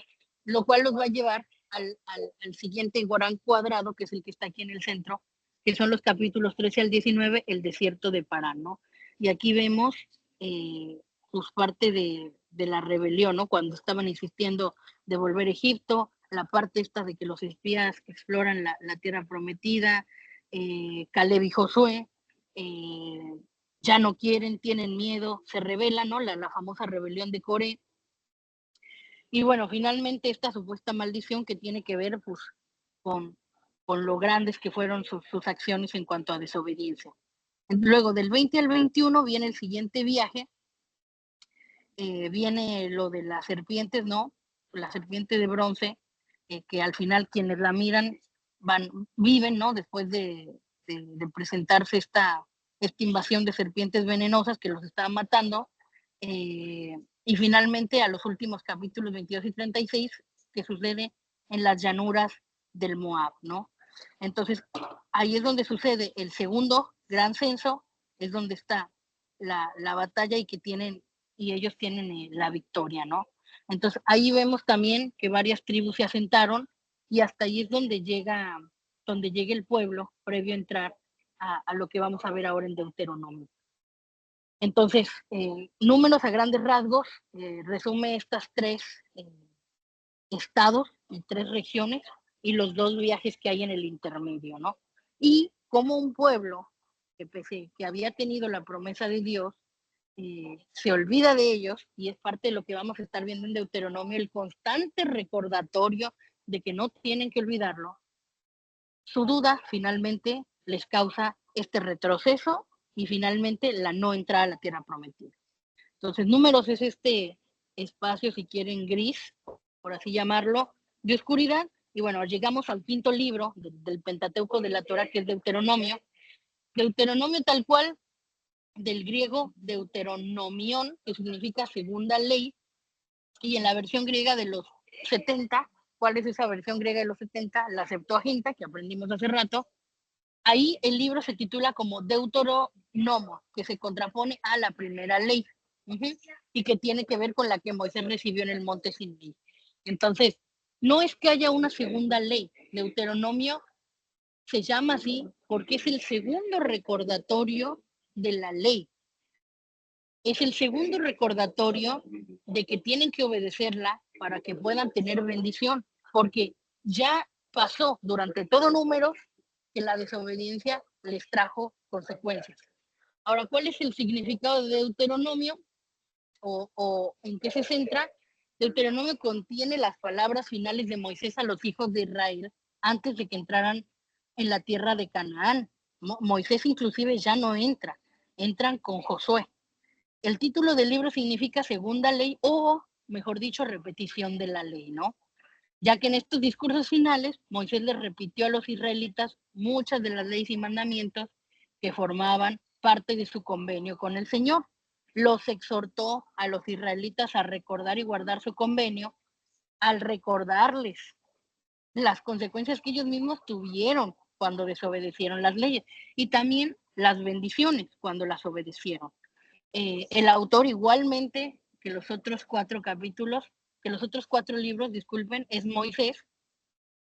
Lo cual los va a llevar al siguiente gran cuadrado, que es el que está aquí en el centro, que son los capítulos 13 al 19, el desierto de Parán, ¿no? Y aquí vemos pues parte de la rebelión, ¿no? Cuando estaban insistiendo de volver a Egipto, la parte esta de que los espías exploran la tierra prometida, Caleb y Josué, ya no quieren, tienen miedo, se rebelan, ¿no? La famosa rebelión de Coré. Y bueno, finalmente esta supuesta maldición que tiene que ver pues, con lo grandes que fueron sus acciones en cuanto a desobediencia. Luego del 20 al 21 viene el siguiente viaje, viene lo de las serpientes, ¿no? La serpiente de bronce, que al final quienes la miran viven, ¿no? Después de presentarse esta invasión de serpientes venenosas que los estaban matando. Y finalmente a los últimos capítulos 22 y 36, que sucede en las llanuras del Moab, ¿no? Entonces, ahí es donde sucede el segundo gran censo, es donde está la batalla y ellos tienen la victoria, ¿no? Entonces, ahí vemos también que varias tribus se asentaron y hasta ahí es donde llega el pueblo previo a entrar a lo que vamos a ver ahora en Deuteronomio. Entonces, números a grandes rasgos, resume estas 3 estados y 3 regiones y los 2 viajes que hay en el intermedio, ¿no? Y como un pueblo que pese que había tenido la promesa de Dios, se olvida de ellos, y es parte de lo que vamos a estar viendo en Deuteronomio, el constante recordatorio de que no tienen que olvidarlo. Su duda finalmente les causa este retroceso y finalmente la no entrada a la tierra prometida. Entonces, números es este espacio, si quieren, gris, por así llamarlo, de oscuridad. Y bueno, llegamos al 5º libro del Pentateuco de la Torá, que es Deuteronomio. Deuteronomio tal cual, del griego deuteronomión, que significa segunda ley, y en la versión griega de los 70, ¿cuál es esa versión griega de los 70? La Septuaginta, que aprendimos hace rato. Ahí el libro se titula como Deuteronomo, que se contrapone a la primera ley, y que tiene que ver con la que Moisés recibió en el monte Sinaí. Entonces, no es que haya una segunda ley. Deuteronomio se llama así porque es el segundo recordatorio de la ley. Es el segundo recordatorio de que tienen que obedecerla para que puedan tener bendición, porque ya pasó durante todo Números que la desobediencia les trajo consecuencias. Ahora, ¿cuál es el significado de Deuteronomio o en qué se centra? Deuteronomio contiene las palabras finales de Moisés a los hijos de Israel antes de que entraran en la tierra de Canaán. Moisés inclusive ya no entra, entran con Josué. El título del libro significa segunda ley o, mejor dicho, repetición de la ley, ¿no? Ya que en estos discursos finales Moisés les repitió a los israelitas muchas de las leyes y mandamientos que formaban parte de su convenio con el Señor. Los exhortó a los israelitas a recordar y guardar su convenio al recordarles las consecuencias que ellos mismos tuvieron cuando desobedecieron las leyes y también las bendiciones cuando las obedecieron. El autor, igualmente que los otros 4 capítulos, que los otros 4 libros, disculpen, es Moisés.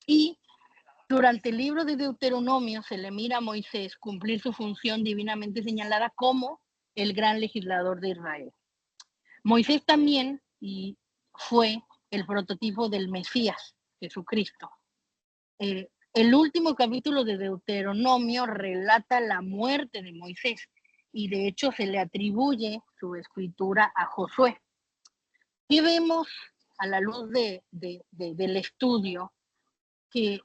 Y durante el libro de Deuteronomio se le mira a Moisés cumplir su función divinamente señalada como el gran legislador de Israel. Moisés también fue el prototipo del Mesías, Jesucristo. El último capítulo de Deuteronomio relata la muerte de Moisés y de hecho se le atribuye su escritura a Josué. Y vemos a la luz del estudio que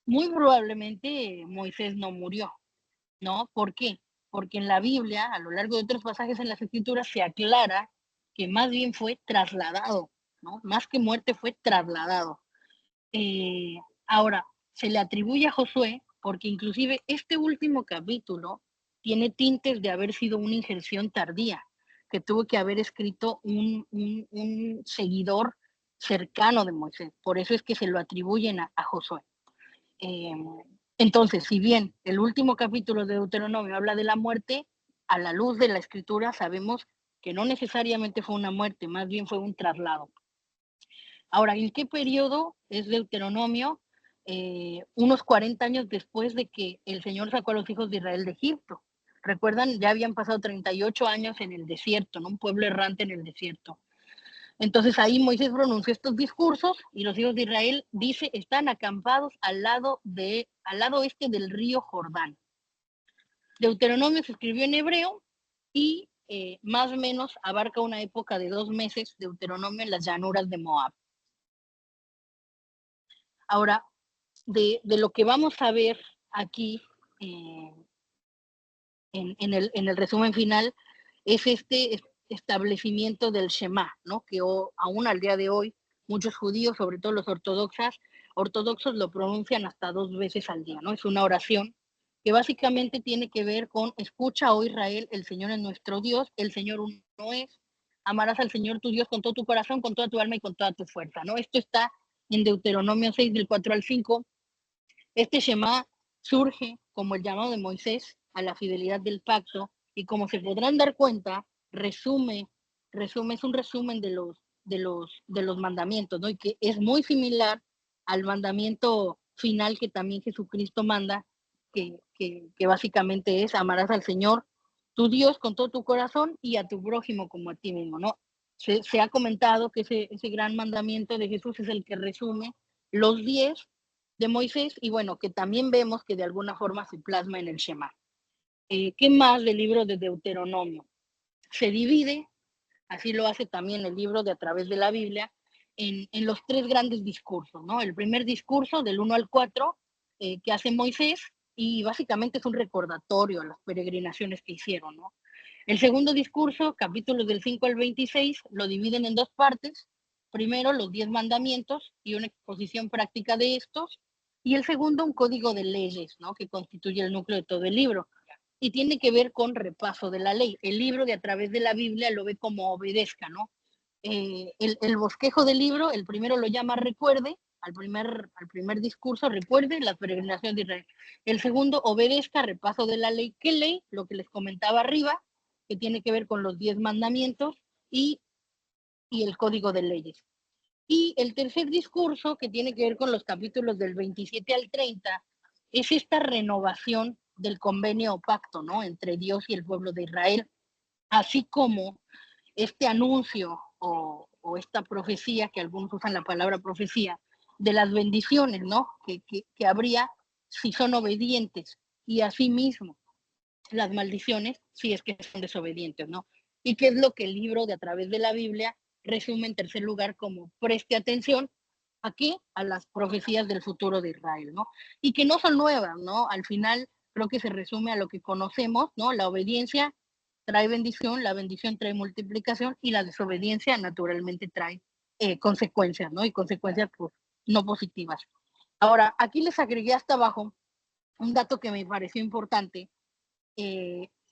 muy probablemente Moisés no murió, ¿no? ¿Por qué? Porque en la Biblia, a lo largo de otros pasajes en las Escrituras, se aclara que más bien fue trasladado, ¿no? Más que muerte, fue trasladado. Ahora, se le atribuye a Josué porque inclusive este último capítulo tiene tintes de haber sido una injerción tardía, que tuvo que haber escrito un seguidor cercano de Moisés. Por eso es que se lo atribuyen a Josué. Entonces, si bien el último capítulo de Deuteronomio habla de la muerte, a la luz de la escritura sabemos que no necesariamente fue una muerte, más bien fue un traslado. Ahora, ¿en qué periodo es Deuteronomio? Unos 40 años después de que el Señor sacó a los hijos de Israel de Egipto. Recuerdan, ya habían pasado 38 años en el desierto, ¿no? Un pueblo errante en el desierto. Entonces ahí Moisés pronunció estos discursos y los hijos de Israel, dice, están acampados al lado este del río Jordán. Deuteronomio se escribió en hebreo y más o menos abarca una época de 2 meses, Deuteronomio en las llanuras de Moab. Ahora, de lo que vamos a ver aquí en el resumen final, es este establecimiento del Shema, ¿no? Que aún al día de hoy muchos judíos, sobre todo los ortodoxos lo pronuncian hasta 2 veces al día, ¿no? Es una oración que básicamente tiene que ver con: escucha, oh Israel, el Señor es nuestro Dios, el Señor uno es, amarás al Señor tu Dios con todo tu corazón, con toda tu alma y con toda tu fuerza, ¿no? Esto está en Deuteronomio 6, del 4 al 5. Este Shema surge como el llamado de Moisés a la fidelidad del pacto, y como se podrán dar cuenta, es un resumen de los mandamientos, ¿no? Y que es muy similar al mandamiento final que también Jesucristo manda, que básicamente es: amarás al Señor tu Dios con todo tu corazón y a tu prójimo como a ti mismo, ¿no? Se ha comentado que ese gran mandamiento de Jesús es el que resume los 10 de Moisés, y bueno, que también vemos que de alguna forma se plasma en el Shema. ¿Qué más del libro de Deuteronomio? Se divide, así lo hace también el libro de A Través de la Biblia, en los 3 grandes discursos, ¿no? El primer discurso, del 1 al 4, que hace Moisés, y básicamente es un recordatorio a las peregrinaciones que hicieron, ¿no? El segundo discurso, capítulos del 5 al 26, lo dividen en 2 partes. Primero, los 10 mandamientos y una exposición práctica de estos, y el segundo, un código de leyes, ¿no? Que constituye el núcleo de todo el libro, y tiene que ver con repaso de la ley. El libro de A Través de la Biblia lo ve como obedezca, ¿no? El bosquejo del libro, el primero lo llama recuerde, al primer discurso, recuerde la peregrinación de Israel. El segundo, obedezca, repaso de la ley. ¿Qué ley? Lo que les comentaba arriba, que tiene que ver con los 10 mandamientos y el código de leyes. Y el tercer discurso, que tiene que ver con los capítulos del 27 al 30, es esta renovación del convenio o pacto, ¿no? Entre Dios y el pueblo de Israel, así como este anuncio o esta profecía, que algunos usan la palabra profecía, de las bendiciones, ¿no? Que habría si son obedientes, y asimismo las maldiciones si es que son desobedientes, ¿no? Y qué es lo que el libro de A Través de la Biblia resume en tercer lugar como: preste atención a qué, a las profecías del futuro de Israel, ¿no? Y que no son nuevas, ¿no? Al final creo que se resume a lo que conocemos, ¿no? La obediencia trae bendición, la bendición trae multiplicación, y la desobediencia naturalmente trae consecuencias, ¿no? Y consecuencias pues, no positivas. Ahora, aquí les agregué hasta abajo un dato que me pareció importante: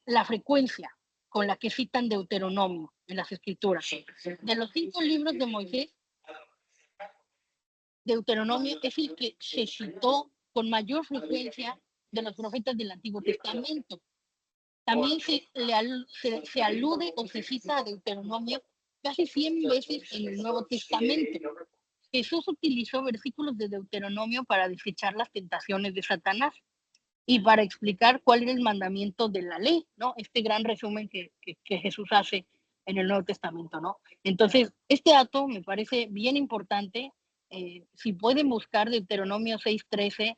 la frecuencia con la que citan Deuteronomio en las escrituras. De los 5 libros de Moisés, Deuteronomio es el que se citó con mayor frecuencia de los profetas del Antiguo Testamento. También se alude o se cita a Deuteronomio casi 100 veces en el Nuevo Testamento. Jesús utilizó versículos de Deuteronomio para desechar las tentaciones de Satanás y para explicar cuál era el mandamiento de la ley, ¿no? Este gran resumen que Jesús hace en el Nuevo Testamento, ¿no? Entonces, este dato me parece bien importante. Si pueden buscar Deuteronomio 6:13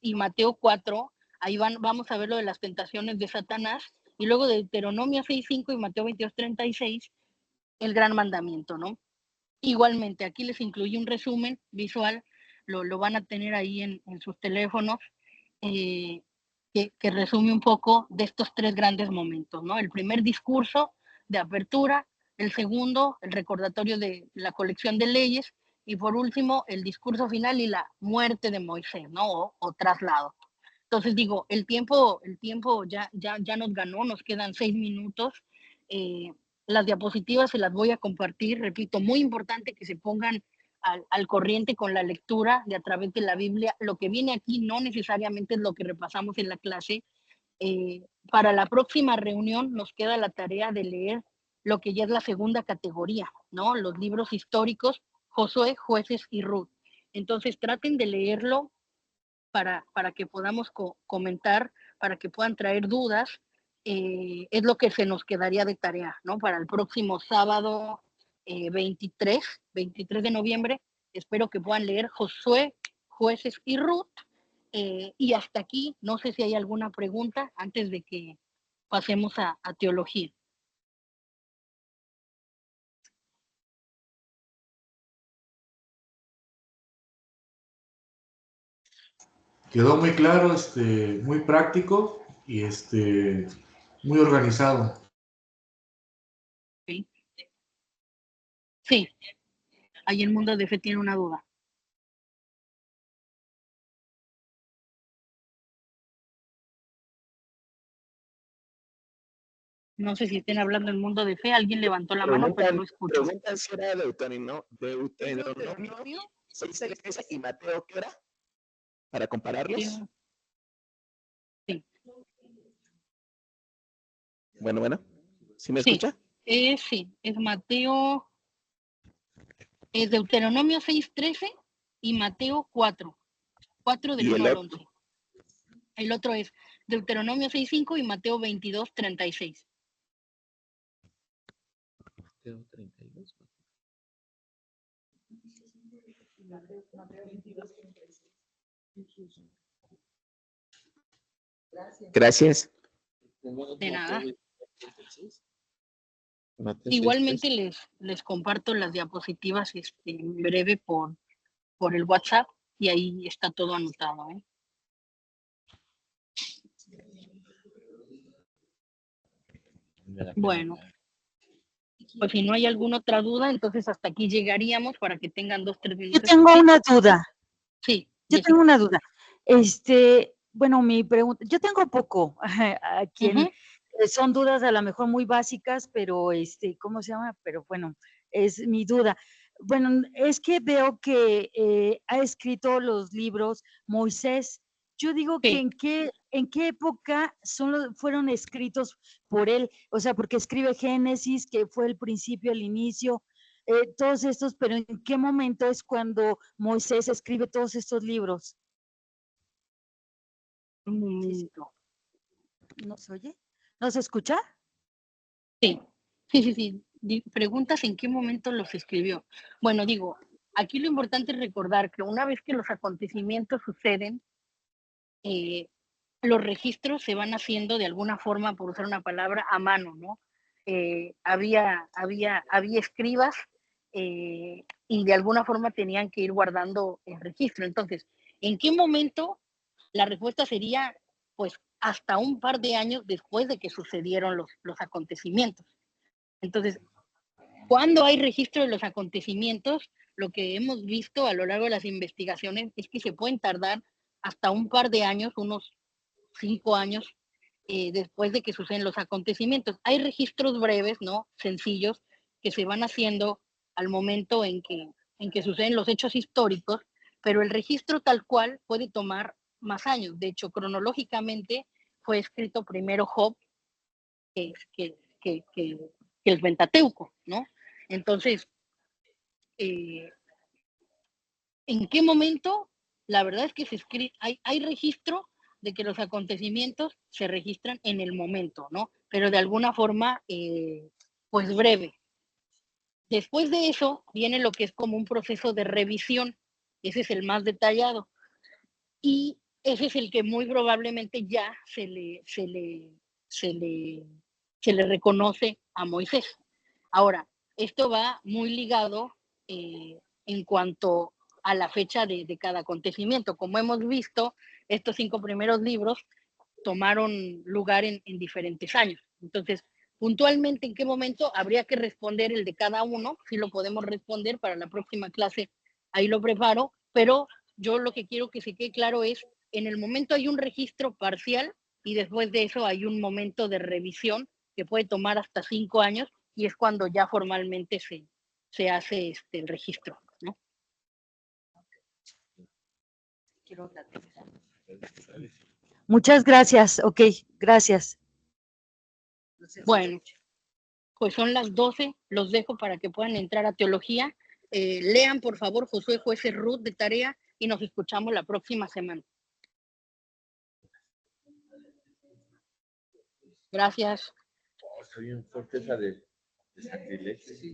y Mateo 4, ahí vamos a ver lo de las tentaciones de Satanás, y luego de Deuteronomio 6:5 y Mateo 22:36, el gran mandamiento, ¿no? Igualmente, aquí les incluí un resumen visual, lo van a tener ahí en sus teléfonos, que resume un poco de estos 3 grandes momentos, ¿no? El primer discurso de apertura, el segundo, el recordatorio de la colección de leyes, y por último, el discurso final y la muerte de Moisés, ¿no? O traslado. Entonces digo, el tiempo ya nos ganó, nos quedan 6 minutos. Las diapositivas se las voy a compartir, repito, muy importante que se pongan al corriente con la lectura de A Través de la Biblia. Lo que viene aquí no necesariamente es lo que repasamos en la clase. Para la próxima reunión nos queda la tarea de leer lo que ya es la segunda categoría, ¿no? Los libros históricos, Josué, Jueces y Ruth. Entonces traten de leerlo para que podamos comentar, para que puedan traer dudas. Es lo que se nos quedaría de tarea, ¿no? Para el próximo sábado 23 de noviembre. Espero que puedan leer Josué, Jueces y Ruth. Y hasta aquí, no sé si hay alguna pregunta antes de que pasemos a teología. Quedó muy claro, muy práctico y muy organizado. ¿Sí? Sí, ahí el mundo de fe tiene una duda. No sé si estén hablando del mundo de fe. Alguien levantó la mano, pero no escucho. Preguntan si era Deuteronomio 6:13 y Mateo, ¿qué era? Para compararlos. Sí. Bueno. ¿Sí me Sí. escucha? Sí, es Mateo, es Deuteronomio 6:13 y Mateo 4 del ¿Y 1 el al otro? 11. El otro es Deuteronomio 6:5 y Mateo 22:36. Mateo 32. Gracias. De nada. Mateo Igualmente 6:13. les comparto las diapositivas en breve por el WhatsApp y ahí está todo anotado. Bueno, pues si no hay alguna otra duda, entonces hasta aquí llegaríamos para que tengan 2-3 Yo minutos. tengo ¿Sí? una duda. Sí, Yo Jessica. tengo una duda. Bueno, mi pregunta, yo tengo poco a quien son dudas a lo mejor muy básicas, pero ¿cómo se llama? Pero bueno, es mi duda. Bueno, es que veo que ha escrito los libros Moisés. Yo digo que Sí. en qué época fueron escritos por él, o sea, porque escribe Génesis, que fue el principio, el inicio, todos estos, pero ¿en qué momento es cuando Moisés escribe todos estos libros? Un momento. ¿No se oye? ¿No se escucha? Sí. Preguntas en qué momento los escribió. Bueno, digo, aquí lo importante es recordar que una vez que los acontecimientos suceden, los registros se van haciendo de alguna forma, por usar una palabra, a mano, ¿no? Había escribas y de alguna forma tenían que ir guardando el registro. Entonces, ¿en qué momento? La respuesta sería, pues, hasta un par de años después de que sucedieron los acontecimientos. Entonces, cuando hay registro de los acontecimientos, lo que hemos visto a lo largo de las investigaciones es que se pueden tardar hasta un par de años, unos 5 años, después de que suceden los acontecimientos. Hay registros breves, ¿no? Sencillos, que se van haciendo al momento en que suceden los hechos históricos, pero el registro tal cual puede tomar más años. De hecho, cronológicamente fue escrito primero Job que el Pentateuco, ¿no? Entonces, ¿en qué momento? La verdad es que hay registro de que los acontecimientos se registran en el momento, ¿no? Pero de alguna forma, pues breve. Después de eso viene lo que es como un proceso de revisión. Ese es el más detallado. Y ese es el que muy probablemente ya se le reconoce a Moisés. Ahora, esto va muy ligado en cuanto a la fecha de cada acontecimiento. Como hemos visto, estos 5 primeros libros tomaron lugar en diferentes años. Entonces, puntualmente, ¿en qué momento? Habría que responder el de cada uno. Si lo podemos responder para la próxima clase, ahí lo preparo. Pero yo lo que quiero que se quede claro es, en el momento hay un registro parcial y después de eso hay un momento de revisión que puede tomar hasta 5 años y es cuando ya formalmente se hace el registro, ¿no? Muchas gracias. Ok, gracias. Bueno, pues son las 12, los dejo para que puedan entrar a teología. Lean, por favor, Josué, Jueces, Ruth de tarea y nos escuchamos la próxima semana. Gracias. Está bien fuerte esa de sacrilegio.